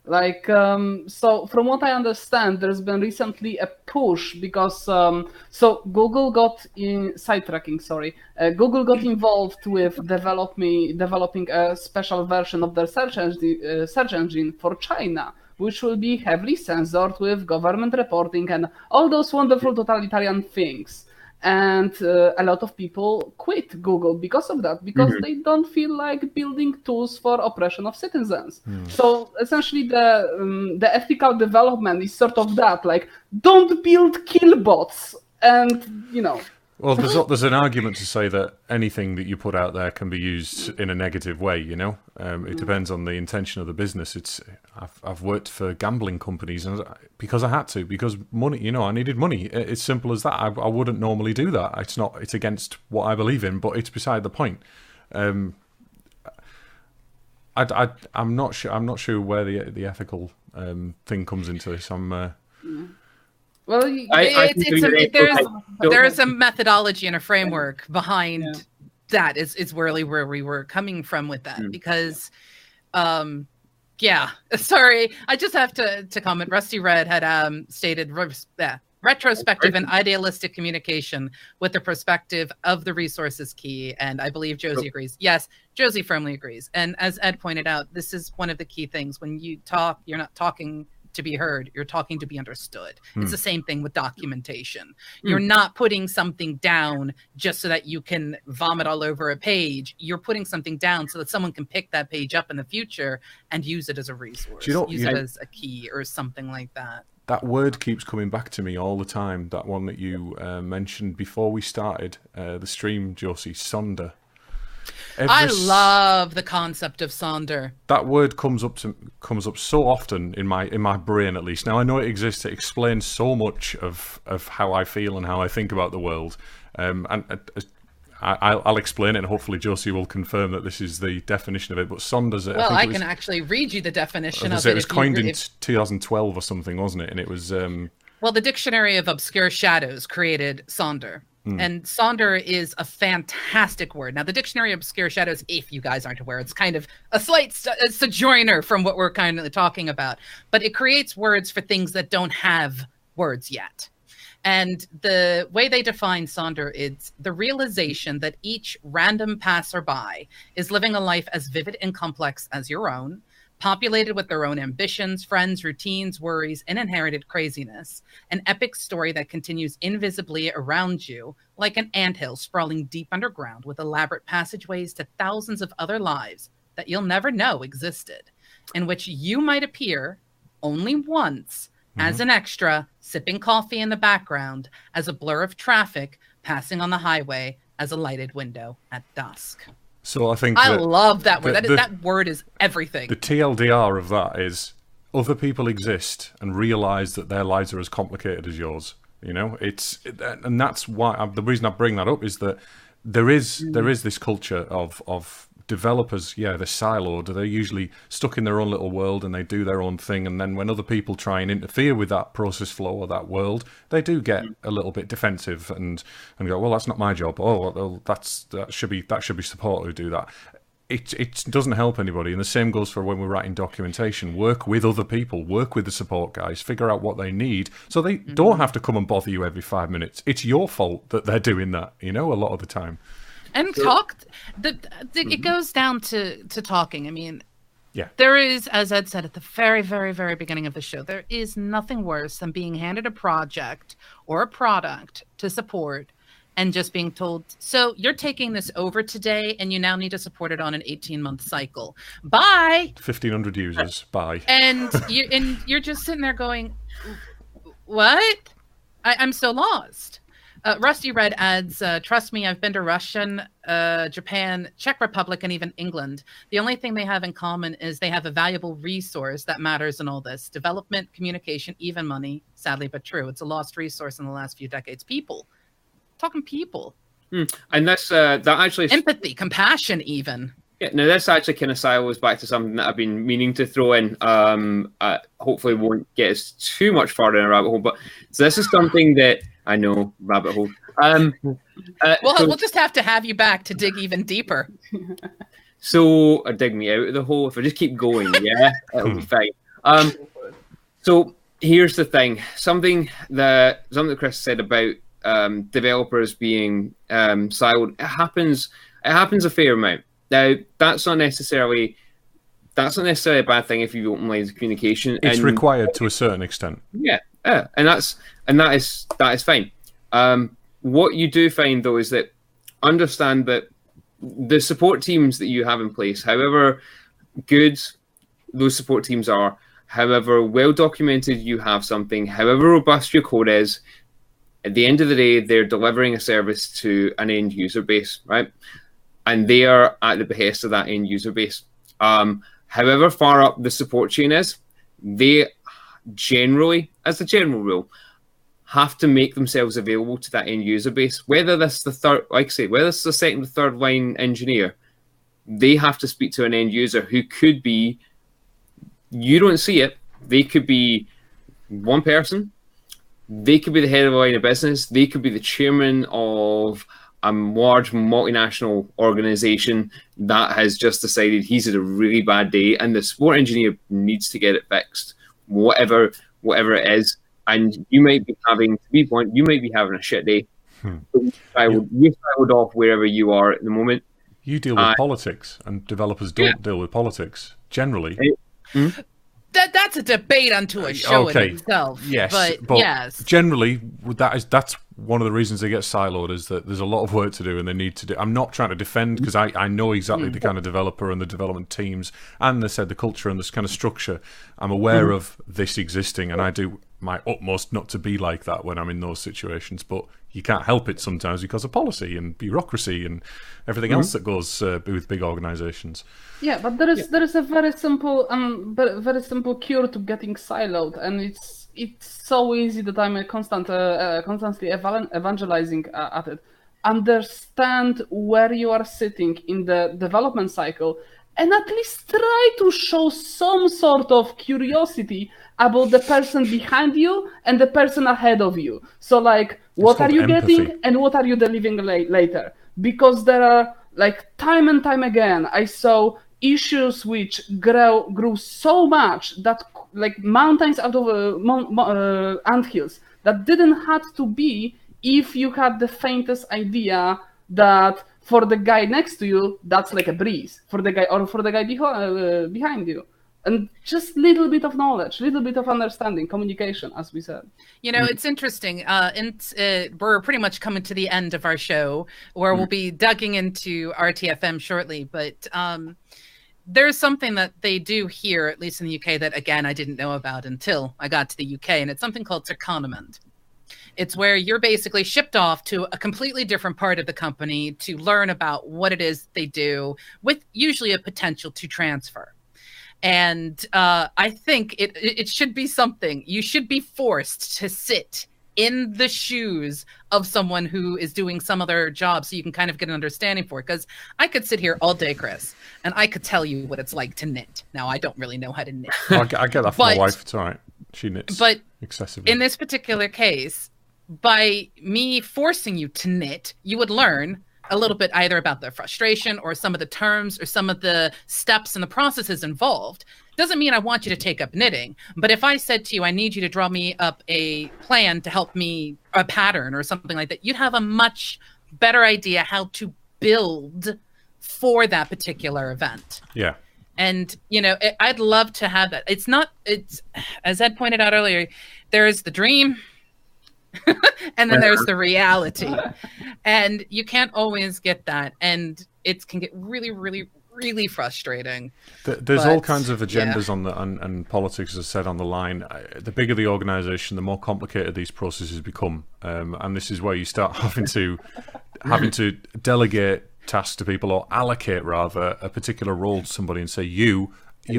Speaker 4: Like, so from what I understand, there's been recently a push because, so Google got Google got involved with developing a special version of their search engine for China, which will be heavily censored with government reporting and all those wonderful totalitarian things. And a lot of people quit Google because of that, because they don't feel like building tools for oppression of citizens. So essentially the ethical development is sort of that, like, don't build kill bots and,
Speaker 3: Well, there's an argument to say that anything that you put out there can be used in a negative way. It depends on the intention of the business. I've worked for gambling companies and because I had to, because money. I needed money. It's simple as that. I wouldn't normally do that. It's against what I believe in, but it's beside the point. I'm not sure where the ethical thing comes into this.
Speaker 1: Well, there's a methodology and a framework behind that. Is really where we were coming from with that, because, sorry, I just have to comment. Rusty Red had stated retrospective and idealistic communication with the perspective of the resource is key, and I believe Josie agrees. Yes, Josie firmly agrees. And as Ed pointed out, this is one of the key things. When you talk, you're not talking to be heard, you're talking to be understood. It's the same thing with documentation. You're not putting something down just so that you can vomit all over a page. You're putting something down so that someone can pick that page up in the future and use it as a resource, use it as a key or something like that.
Speaker 3: That word keeps coming back to me all the time, that one that you mentioned before we started the stream, Josie, Sonder.
Speaker 1: I love the concept of Sonder.
Speaker 3: That word comes up so often in my brain, at least. Now I know it exists. It explains so much of how I feel and how I think about the world. I'll explain it, and hopefully Josie will confirm that this is the definition of it. But Sonder's.
Speaker 1: Well, I can actually read you the definition of it.
Speaker 3: It was coined in 2012 or something, wasn't it? And it was.
Speaker 1: Well, the Dictionary of Obscure Shadows created Sonder. And Sonder is a fantastic word. Now, the Dictionary of Obscure Shadows, if you guys aren't aware, it's kind of a slight sojourner from what we're kind of talking about. But it creates words for things that don't have words yet. And the way they define Sonder is the realization that each random passerby is living a life as vivid and complex as your own, populated with their own ambitions, friends, routines, worries, and inherited craziness. An epic story that continues invisibly around you, like an anthill sprawling deep underground with elaborate passageways to thousands of other lives that you'll never know existed, in which you might appear only once as an extra, sipping coffee in the background, as a blur of traffic passing on the highway, as a lighted window at dusk.
Speaker 3: So I think
Speaker 1: I love that word. That word is everything.
Speaker 3: The TLDR of that is other people exist and realize that their lives are as complicated as yours. And that's why the reason I bring that up is that there is this culture of developers. They're siloed. They're usually stuck in their own little world and they do their own thing. And then when other people try and interfere with that process flow or that world, they do get a little bit defensive and go, well, that's not my job. Oh, well, that should be support who do that. It doesn't help anybody. And the same goes for when we're writing documentation. Work with other people. Work with the support guys. Figure out what they need so they don't have to come and bother you every 5 minutes. It's your fault that they're doing that, a lot of the time.
Speaker 1: And it goes down to talking. I mean,
Speaker 3: yeah,
Speaker 1: there is, as Ed said at the very, very, very beginning of the show, there is nothing worse than being handed a project or a product to support and just being told, so you're taking this over today and you now need to support it on an 18-month cycle. Bye.
Speaker 3: 1,500 users. Bye.
Speaker 1: And you're just sitting there going, what? I'm so lost. Rusty Red adds, trust me, I've been to Russia, Japan, Czech Republic, and even England. The only thing they have in common is they have a valuable resource that matters in all this. Development, communication, even money. Sadly, but true. It's a lost resource in the last few decades. People. Talking people.
Speaker 2: And that's that actually...
Speaker 1: Empathy, compassion, even.
Speaker 2: Yeah, now this actually kind of silos back to something that I've been meaning to throw in. Hopefully won't get us too much farther in a rabbit hole, but so this is something that I know, rabbit hole.
Speaker 1: We'll just have to have you back to dig even deeper.
Speaker 2: So, or dig me out of the hole. If I just keep going, yeah, it'll be fine. So here's the thing. Something that Chris said about developers being siloed. It happens a fair amount. Now, that's not necessarily a bad thing if you open lines of communication.
Speaker 3: It's required to a certain extent.
Speaker 2: Yeah, and that is fine. What you do find though is that understand that the support teams that you have in place, however good those support teams are, however well documented you have something, however robust your code is, at the end of the day, they're delivering a service to an end user base, right? And they are at the behest of that end user base. However far up the support chain is, they generally, as a general rule, have to make themselves available to that end user base. Whether that's the third, like I say, whether it's the second or third line engineer, they have to speak to an end user who could be, you don't see it, they could be one person, they could be the head of a line of business, they could be the chairman of a large multinational organization that has just decided he's had a really bad day and the support engineer needs to get it fixed, whatever it is. And you might be having, to be blunt, you might be having a shit day. You're siloed off wherever you are at the moment.
Speaker 3: You deal with politics, and developers don't deal with politics generally.
Speaker 1: That's a debate unto a show in itself.
Speaker 3: Yes,
Speaker 1: but yes,
Speaker 3: generally that's one of the reasons they get siloed is that there's a lot of work to do and they need to do. I'm not trying to defend because I know exactly the kind of developer and the development teams and they said the culture and this kind of structure. I'm aware of this existing and I do my utmost not to be like that when I'm in those situations, but you can't help it sometimes because of policy and bureaucracy and everything else that goes with big organizations.
Speaker 4: Yeah, but there is a very simple cure to getting siloed, and it's so easy that I'm constantly evangelizing at it. Understand where you are sitting in the development cycle, and at least try to show some sort of curiosity about the person behind you and the person ahead of you. So, like, what are you
Speaker 3: empathy.
Speaker 4: getting and what are you delivering later? Because there are, like, time and time again, I saw issues which grew so much that, like, mountains out of anthills that didn't have to be if you had the faintest idea that for the guy next to you, that's like a breeze. For the guy behind you. And just little bit of knowledge, little bit of understanding, communication, as we said.
Speaker 1: You know, it's interesting. We're pretty much coming to the end of our show, where we'll be digging into RTFM shortly. But there's something that they do here, at least in the UK, that, again, I didn't know about until I got to the UK. And it's something called secondment. It's where you're basically shipped off to a completely different part of the company to learn about what it is they do, with usually a potential to transfer. And I think it should be something. You should be forced to sit in the shoes of someone who is doing some other job so you can kind of get an understanding for it. Because I could sit here all day, Chris, and I could tell you what it's like to knit. Now, I don't really know how to knit.
Speaker 3: I get that from my wife. It's all right. She knits excessively.
Speaker 1: In this particular case, by me forcing you to knit, you would learn a little bit either about the frustration or some of the terms or some of the steps and the processes involved. Doesn't mean I want you to take up knitting, but if I said to you, I need you to draw me up a plan to help me, a pattern or something like that, you'd have a much better idea how to build for that particular event.
Speaker 3: Yeah.
Speaker 1: And, you know, I'd love to have that. It's as Ed pointed out earlier, there's the dream, and then there's the reality, and you can't always get that, and it can get really, really, really frustrating.
Speaker 3: There's all kinds of agendas on the and politics, as said, on the line. The bigger the organisation, the more complicated these processes become, and this is where you start having to delegate tasks to people, or allocate rather a particular role to somebody, and say you,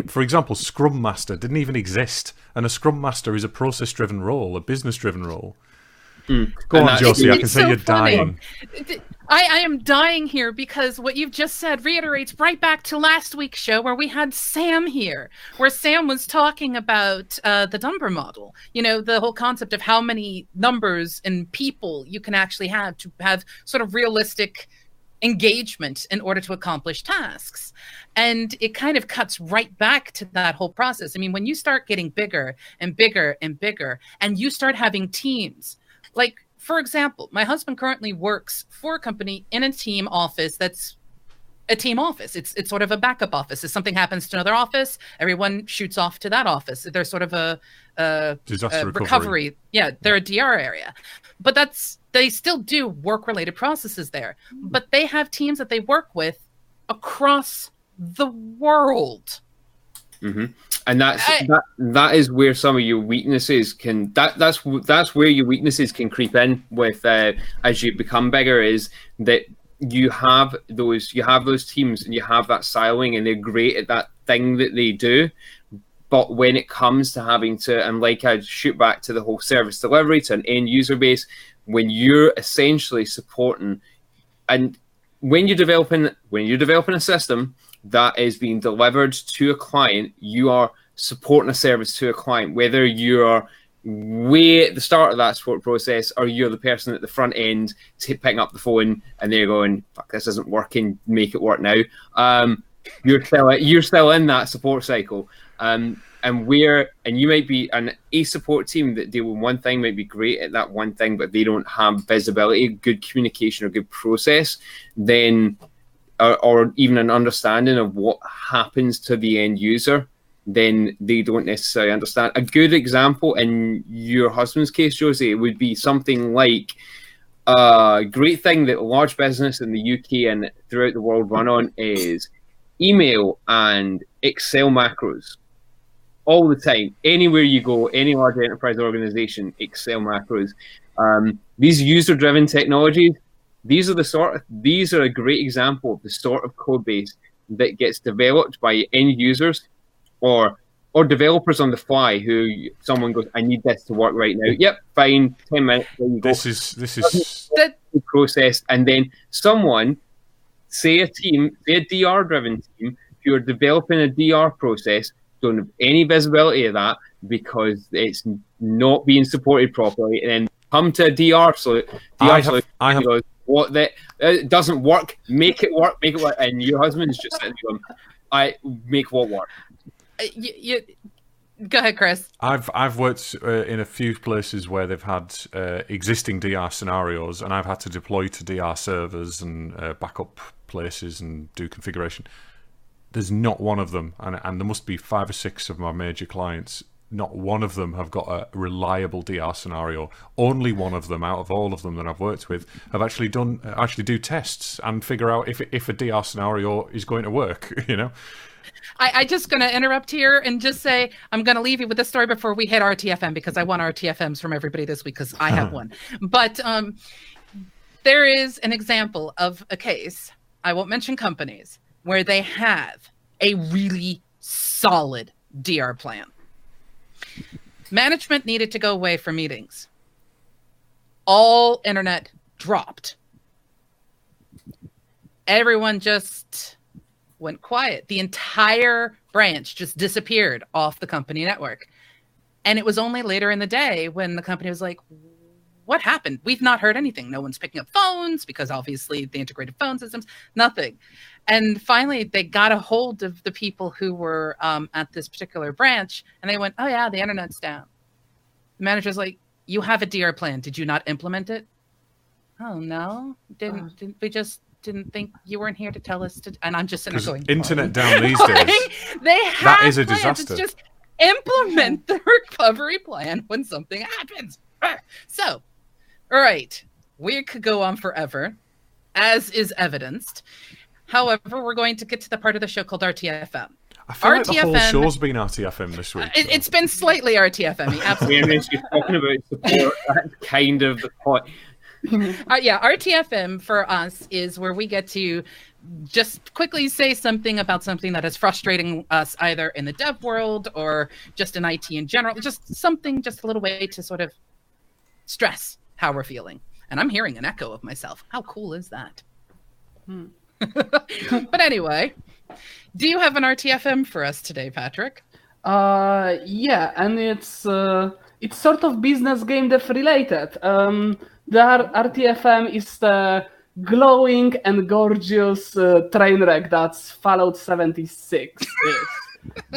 Speaker 3: for example, Scrum Master didn't even exist, and a Scrum Master is a process-driven role, a business-driven role. Go on, Josie. I can say you're dying.
Speaker 1: I am dying here because what you've just said reiterates right back to last week's show where we had Sam here, where Sam was talking about the Dunbar model. You know, the whole concept of how many numbers and people you can actually have to have sort of realistic engagement in order to accomplish tasks. And it kind of cuts right back to that whole process. I mean, when you start getting bigger and bigger and bigger, and you start having teams, like, for example, my husband currently works for a company in a team office that's a team office. It's sort of a backup office. If something happens to another office, everyone shoots off to that office. They're sort of a
Speaker 3: disaster
Speaker 1: recovery. Yeah, they're a DR area. But they still do work-related processes there. But they have teams that they work with across the world.
Speaker 2: Mm-hmm. And that is where some of your weaknesses can. That's where your weaknesses can creep in with as you become bigger. Is that you have those teams and you have that siloing, and they're great at that thing that they do. But when it comes to having to, and like I shoot back to the whole service delivery to an end user base, when you're essentially supporting, and when you're developing a system that is being delivered to a client, you are supporting a service to a client, whether you're way at the start of that support process or you're the person at the front end picking up the phone and they're going, fuck, this isn't working, make it work now. You're still in that support cycle. And you might be a support team that deal with one thing, might be great at that one thing, but they don't have visibility, good communication or good process, then or even an understanding of what happens to the end user, then they don't necessarily understand. A good example in your husband's case, Josie, would be something like a great thing that a large business in the UK and throughout the world run on is email and Excel macros. All the time, anywhere you go, any large enterprise organization, Excel macros. These user-driven technologies, these are a great example of the sort of code base that gets developed by end users or developers on the fly who someone goes, I need this to work right now. Yep, fine, 10 minutes, there you go.
Speaker 3: This is
Speaker 2: the process, and then someone, say a DR-driven team, who are developing a DR process, don't have any visibility of that because it's not being supported properly, and then come to a DR solution. Goes, what that it doesn't work, make it work, and your husband's just sitting there going, I make what work.
Speaker 1: Go ahead, Chris.
Speaker 3: I've worked in a few places where they've had existing DR scenarios, and I've had to deploy to DR servers and backup places and do configuration. There's not one of them, and there must be 5 or 6 of my major clients. Not one of them have got a reliable DR scenario. Only one of them out of all of them that I've worked with have actually do tests and figure out if a DR scenario is going to work. You know.
Speaker 1: I just going to interrupt here and just say I'm going to leave you with this story before we hit RTFM, because I want RTFMs from everybody this week because I have one. But there is an example of a case, I won't mention companies, where they have a really solid DR plan. Management needed to go away for meetings. All internet dropped. Everyone just went quiet. The entire branch just disappeared off the company network. And it was only later in the day when the company was like, what happened? We've not heard anything. No one's picking up phones because obviously the integrated phone systems, nothing. And finally, they got a hold of the people who were at this particular branch, and they went, oh, yeah, the internet's down. The manager's like, you have a DR plan. Did you not implement it? Oh, no. Didn't we just didn't think you weren't here to tell us to? And I'm just sitting there going,
Speaker 3: internet down these days.
Speaker 1: They have
Speaker 3: that is a
Speaker 1: plans.
Speaker 3: disaster.
Speaker 1: It's just implement the recovery plan when something happens. So, all right, we could go on forever, as is evidenced. However, we're going to get to the part of the show called RTFM.
Speaker 3: I feel like the whole show's been RTFM this week.
Speaker 1: It's been slightly RTFM, absolutely.
Speaker 2: We're talking about support. That's kind of the point.
Speaker 1: Yeah, RTFM for us is where we get to just quickly say something about something that is frustrating us either in the dev world or just in IT in general. Just something, just a little way to sort of stress how we're feeling. And I'm hearing an echo of myself. How cool is that? But anyway, do you have an RTFM for us today, Patrick?
Speaker 4: Yeah, and it's sort of business game dev related. The RTFM is the glowing and gorgeous train wreck that's Fallout 76 is.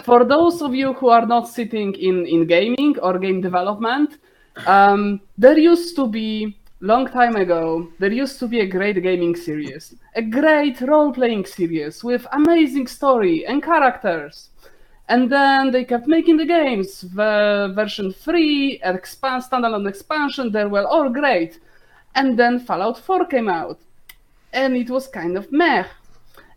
Speaker 4: For those of you who are not sitting in gaming or game development, there used to be, long time ago, there used to be a great gaming series, a great role-playing series with amazing story and characters. And then they kept making the games. The version 3, standalone expansion, they were all great. And then Fallout 4 came out. And it was kind of meh.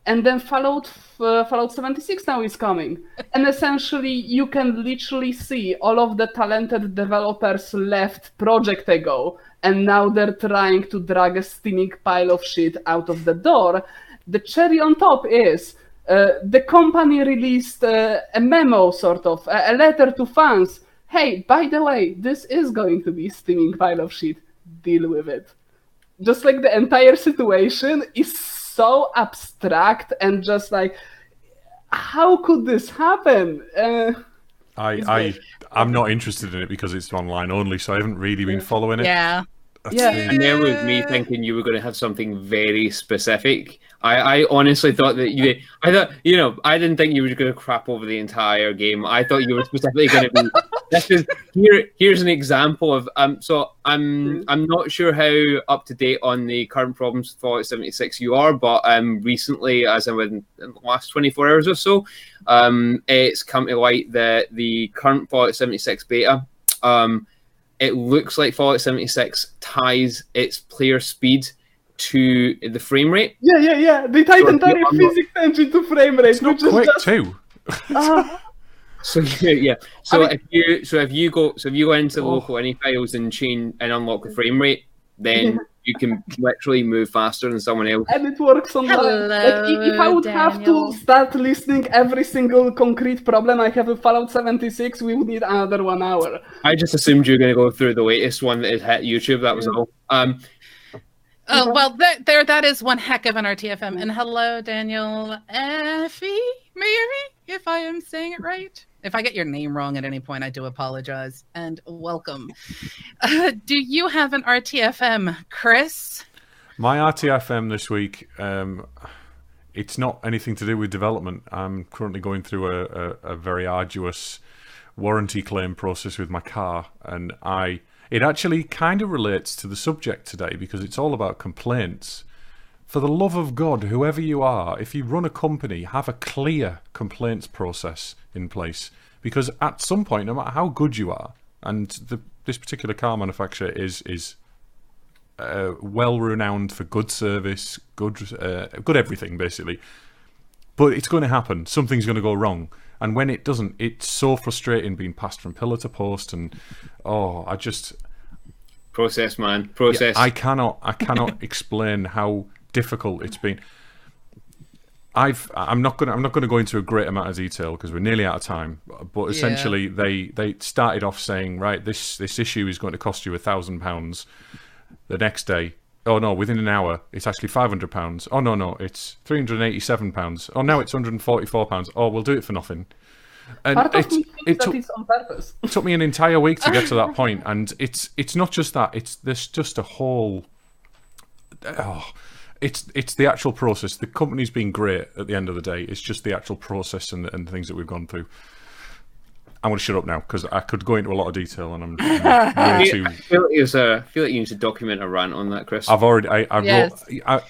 Speaker 4: And then Fallout 76 now is coming. And essentially, you can literally see all of the talented developers left project ago. And now they're trying to drag a steaming pile of shit out of the door. The cherry on top is the company released a memo, sort of, a letter to fans. Hey, by the way, this is going to be a steaming pile of shit. Deal with it. Just like the entire situation is so abstract and just like, how could this happen?
Speaker 3: I'm not interested in it because it's online only, so I haven't really been following it.
Speaker 1: Yeah.
Speaker 2: And there was me thinking you were going to have something very specific. I honestly thought that I didn't think you were going to crap over the entire game. I thought you were specifically going to be. Here's an example of so I'm not sure how up to date on the current problems with Fallout 76 you are, but recently, as in within the last 24 hours or so, it's come to light that the current Fallout 76 beta. It looks like Fallout 76 ties its player speed to the frame rate.
Speaker 4: Yeah. They tied entire physics engine to frame rate.
Speaker 3: It's not quick too.
Speaker 2: So yeah. So if you go into local any files and unlock the frame rate, then you can literally move faster than someone else.
Speaker 4: And it works on if I would have to start listing every single concrete problem I have with Fallout 76, we would need another 1 hour.
Speaker 2: I just assumed you were going to go through the latest one that has hit YouTube. That was all.
Speaker 1: Well, that is one heck of an RTFM. And hello, Daniel Effie, maybe, if I am saying it right. If I get your name wrong at any point, I do apologize. And welcome. Do you have an RTFM, Chris?
Speaker 3: My RTFM this week, it's not anything to do with development. I'm currently going through a very arduous warranty claim process with my car. And it actually kind of relates to the subject today because it's all about complaints. For the love of God, whoever you are, if you run a company, have a clear complaints process in place. Because at some point, no matter how good you are, and this particular car manufacturer is well renowned for good service, good everything basically, but it's going to happen. Something's going to go wrong, and when it doesn't, it's so frustrating being passed from pillar to post. And
Speaker 2: process, man, process.
Speaker 3: Yeah, I cannot explain how difficult it's been. I'm not going to go into a great amount of detail because we're nearly out of time. But essentially, they started off saying, right, this issue is going to cost you £1,000. The next day, oh no, within an hour, it's actually £500. Oh no, it's £387. Oh, now it's £144. Oh, we'll do it for nothing. And
Speaker 4: it's on purpose.
Speaker 3: It took me an entire week to get to that point, and it's not just that. There's just a whole. It's the actual process. The company's been great at the end of the day. It's just the actual process and the things that we've gone through. I'm going to shut up now because I could go into a lot of detail, and I'm way too.
Speaker 2: I feel like you need to document a rant on that, Chris.
Speaker 3: I've already.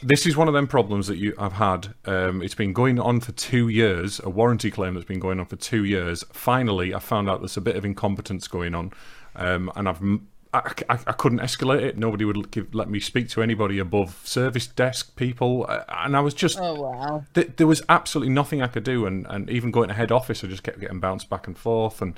Speaker 3: This is one of them problems that I've had. It's been going on for 2 years. A warranty claim that's been going on for 2 years. Finally, I found out there's a bit of incompetence going on, and I couldn't escalate it. Nobody would let me speak to anybody above service desk people, and I was just...
Speaker 1: Oh, wow.
Speaker 3: There was absolutely nothing I could do, and even going to head office, I just kept getting bounced back and forth, and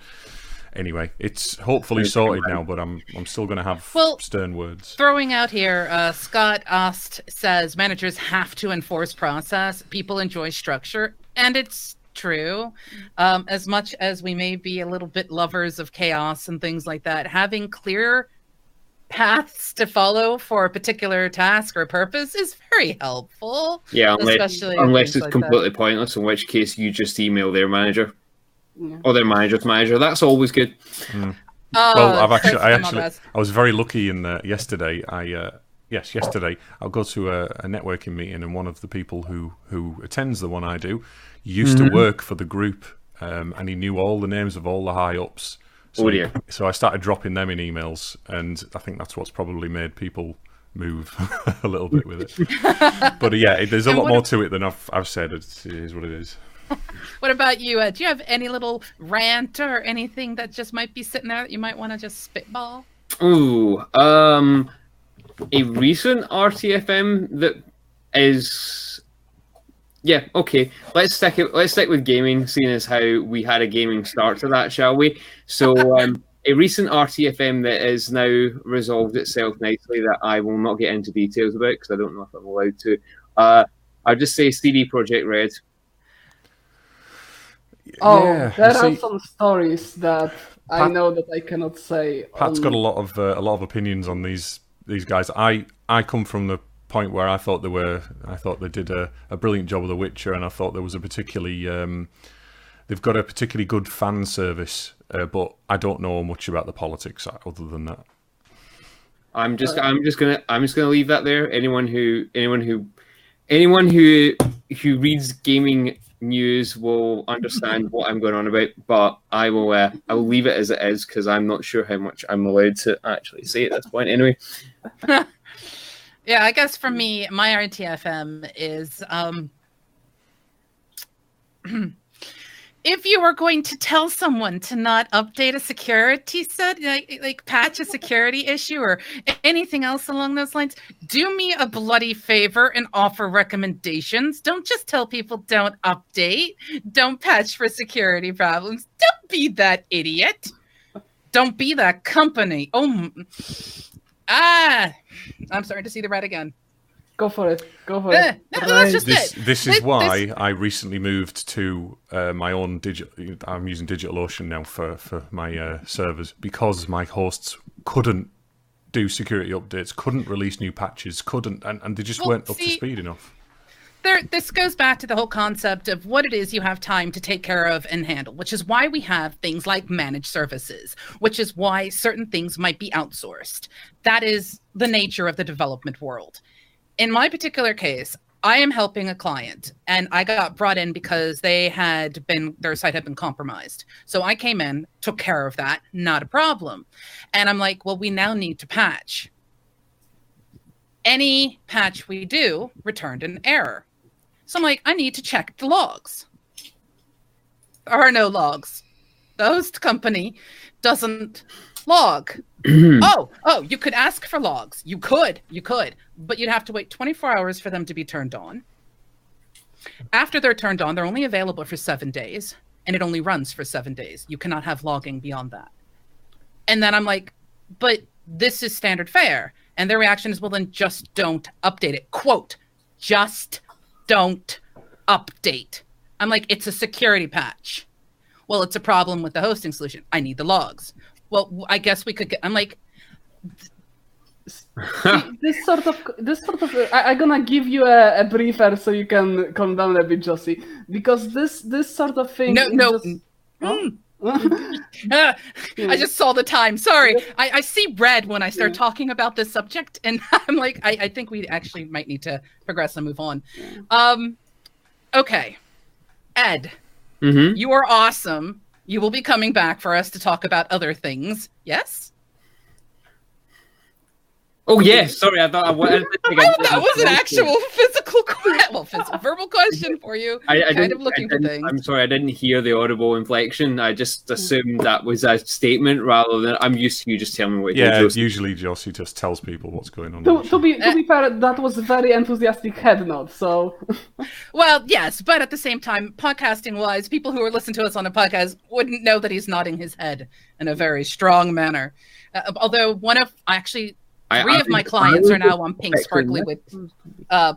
Speaker 3: anyway, it's hopefully sorted now, but I'm still going to have stern words.
Speaker 1: Throwing out here, Scott Ost says managers have to enforce process. People enjoy structure, and it's true. As much as we may be a little bit lovers of chaos and things like that, having clear paths to follow for a particular task or purpose is very helpful.
Speaker 2: Yeah, unless it's
Speaker 1: like
Speaker 2: completely pointless, in which case you just email their manager or their manager's manager. That's always good.
Speaker 3: Well, I was very lucky in yesterday. Yesterday I'll go to a networking meeting, and one of the people who attends the one I do used to work for the group, and he knew all the names of all the high ups. So I started dropping them in emails, and I think that's what's probably made people move a little bit with it. But yeah, there's a lot more to it than I've said. It is what it is.
Speaker 1: What about you? Do you have any little rant or anything that just might be sitting there that you might want to just spitball?
Speaker 2: Ooh, a recent RTFM that is... Yeah, okay. Let's stick with gaming, seeing as how we had a gaming start to that, shall we? So, a recent RTFM that has now resolved itself nicely that I will not get into details about because I don't know if I'm allowed to. I'll just say CD Projekt Red.
Speaker 4: There are some stories that I know that I cannot say.
Speaker 3: Pat's got a lot of opinions on these guys. I come from the point where I thought they did a brilliant job of The Witcher, and I thought there was a particularly they've got a particularly good fan service, but I don't know much about the politics other than that.
Speaker 2: I'm just gonna leave that there. Anyone who reads gaming news will understand what I'm going on about, but I will leave it as it is because I'm not sure how much I'm allowed to actually say at this point. Anyway.
Speaker 1: Yeah, I guess for me, my RTFM is if you were going to tell someone to not update a security set, like patch a security issue or anything else along those lines, do me a bloody favor and offer recommendations. Don't just tell people don't update, don't patch for security problems. Don't be that idiot. Don't be that company. I'm starting to see the red again.
Speaker 4: Go for it.
Speaker 1: That's just
Speaker 3: this is why I recently moved to my own digital. I'm using DigitalOcean now for my servers because my hosts couldn't do security updates, couldn't release new patches, and they just weren't up to speed enough.
Speaker 1: This goes back to the whole concept of what it is you have time to take care of and handle, which is why we have things like managed services, which is why certain things might be outsourced. That is the nature of the development world. In my particular case, I am helping a client, and I got brought in because their site had been compromised. So I came in, took care of that, not a problem. And I'm like, well, we now need to patch. Any patch we do returned an error. So I'm like, I need to check the logs. There are no logs. The host company doesn't log. Oh, you could ask for logs. You could, but you'd have to wait 24 hours for them to be turned on. After they're turned on, they're only available for 7 days, and it only runs for 7 days. You cannot have logging beyond that. And then I'm like, but this is standard fare. And their reaction is, well, then just don't update it. Quote, just don't update. I'm like, it's a security patch. Well, it's a problem with the hosting solution. I need the logs. Well, I guess we could get, I'm like,
Speaker 4: this sort of I'm gonna give you a briefer so you can calm down a bit, Josie, because this sort of thing.
Speaker 1: I just saw the time. Sorry. I see red when I start talking about this subject, and I'm like, I think we actually might need to progress and move on. Okay. Ed, you are awesome. You will be coming back for us to talk about other things. Yes?
Speaker 2: Oh, yes. Sorry, I thought
Speaker 1: that was an actual physical verbal question for you. Looking for things.
Speaker 2: I'm sorry, I didn't hear the audible inflection. I just assumed that was a statement rather than I'm used to you just telling me what you do.
Speaker 3: Usually Josie just tells people what's going on.
Speaker 4: To be fair, that was a very enthusiastic head nod, so...
Speaker 1: Well, yes, but at the same time, podcasting-wise, people who are listening to us on a podcast wouldn't know that he's nodding his head in a very strong manner. Although three of my clients are now on pink sparkly whip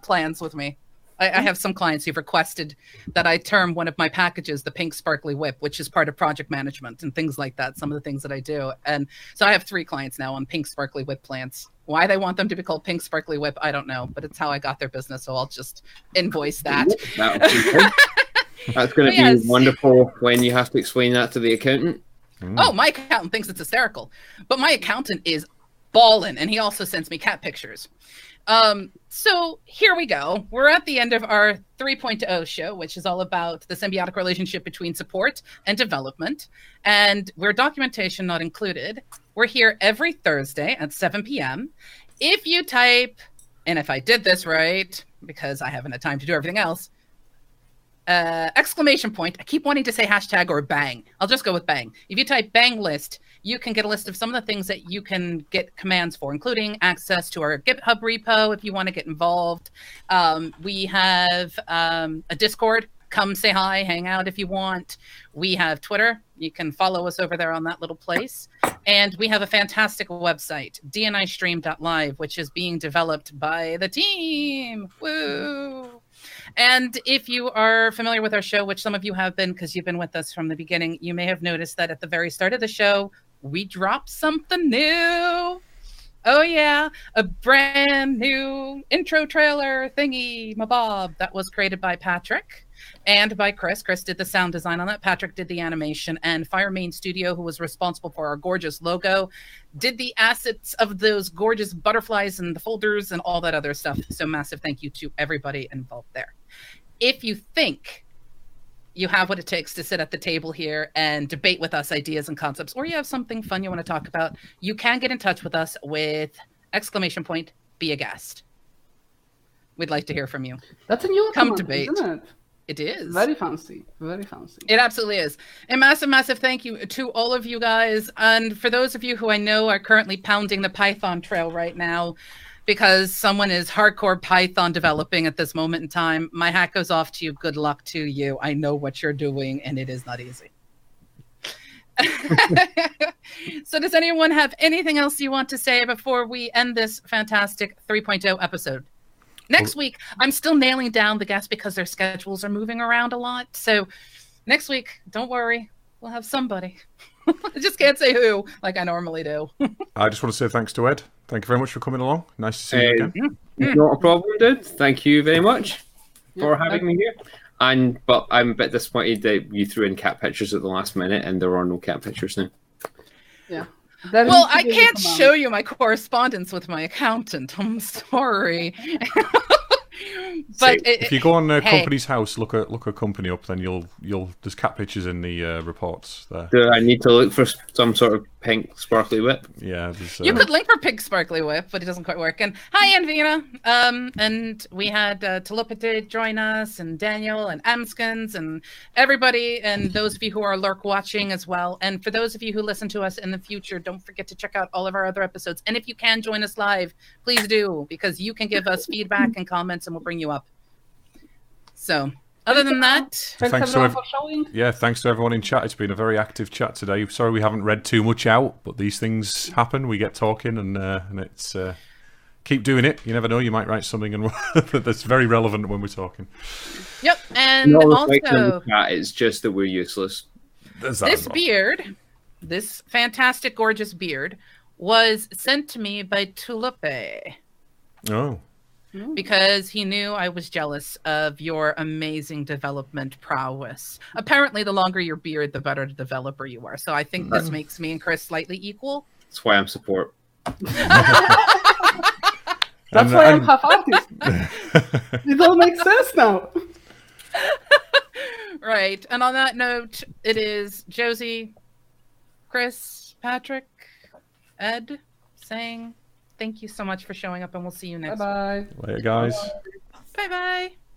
Speaker 1: plans with me. I have some clients who've requested that I term one of my packages the pink sparkly whip, which is part of project management and things like that, some of the things that I do. And so I have 3 clients now on pink sparkly whip plans. Why they want them to be called pink sparkly whip, I don't know, but it's how I got their business, so I'll just invoice that.
Speaker 2: That's going to be wonderful when you have to explain that to the accountant.
Speaker 1: Oh, my accountant thinks it's hysterical, but my accountant is ballin', and he also sends me cat pictures. So here we go. We're at the end of our 3.0 show, which is all about the symbiotic relationship between support and development. And we're documentation not included. We're here every Thursday at 7 p.m. If you type, and if I did this right, because I haven't had time to do everything else, exclamation point. I keep wanting to say hashtag or bang. I'll just go with bang. If you type bang list, you can get a list of some of the things that you can get commands for, including access to our GitHub repo if you want to get involved. We have a Discord. Come say hi, hang out if you want. We have Twitter. You can follow us over there on that little place. And we have a fantastic website, dnistream.live, which is being developed by the team. Woo! And if you are familiar with our show, which some of you have been because you've been with us from the beginning, you may have noticed that at the very start of the show, we dropped something new. Oh, yeah. A brand new intro trailer thingy, mabob, that was created by Patrick and by Chris. Chris did the sound design on that. Patrick did the animation. And Firemain Studio, who was responsible for our gorgeous logo, did the assets of those gorgeous butterflies and the folders and all that other stuff. So massive thank you to everybody involved there. If you think you have what it takes to sit at the table here and debate with us ideas and concepts, or you have something fun you want to talk about, you can get in touch with us with exclamation point, be a guest. We'd like to hear from you.
Speaker 4: That's a new
Speaker 1: Come
Speaker 4: command,
Speaker 1: debate.
Speaker 4: isn't it?
Speaker 1: It is.
Speaker 4: Very fancy. Very fancy.
Speaker 1: It absolutely is. A massive, massive thank you to all of you guys. And for those of you who I know are currently pounding the Python trail right now, because someone is hardcore Python developing at this moment in time, my hat goes off to you. Good luck to you. I know what you're doing, and it is not easy. So does anyone have anything else you want to say before we end this fantastic 3.0 episode? Next week, I'm still nailing down the guests because their schedules are moving around a lot. So next week, don't worry. We'll have somebody. I just can't say who like I normally do.
Speaker 3: I just want to say thanks to Ed. Thank you very much for coming along. Nice to see you again.
Speaker 2: Not a problem, dude. Thank you very much for having me here. But I'm a bit disappointed that you threw in cat pictures at the last minute and there are no cat pictures now.
Speaker 4: Yeah.
Speaker 1: Well, I can't show you my correspondence with my accountant. I'm sorry. But
Speaker 3: if you go on Company's House, look a company up, then you'll there's cat pictures in the reports there.
Speaker 2: Do I need to look for some sort of pink sparkly whip?
Speaker 3: Yeah,
Speaker 1: you could link for pink sparkly whip, but it doesn't quite work. And hi, Anvina. And we had Telepathy join us, and Daniel, and Amskins, and everybody, and those of you who are lurk watching as well. And for those of you who listen to us in the future, don't forget to check out all of our other episodes. And if you can join us live, please do, because you can give us feedback and comments, and we'll bring you up. So, other than that,
Speaker 4: thanks everyone for showing.
Speaker 3: Yeah, thanks to everyone in chat. It's been a very active chat today. Sorry we haven't read too much out, but these things happen. We get talking, and it's keep doing it. You never know, you might write something and that's very relevant when we're talking.
Speaker 1: Yep, and also
Speaker 2: it's just that we're useless.
Speaker 1: This beard, this fantastic, gorgeous beard, was sent to me by Tulipe.
Speaker 3: Oh.
Speaker 1: Because he knew I was jealous of your amazing development prowess. Apparently, the longer your beard, the better developer you are. So I think this makes me and Chris slightly equal.
Speaker 2: That's why I'm support.
Speaker 4: That's why I'm half artist. It all makes sense now.
Speaker 1: Right. And on that note, it is Josie, Chris, Patrick, Ed saying thank you so much for showing up, and we'll see you next week.
Speaker 4: Bye-bye.
Speaker 3: Later, guys.
Speaker 4: Bye-bye.
Speaker 1: Bye-bye.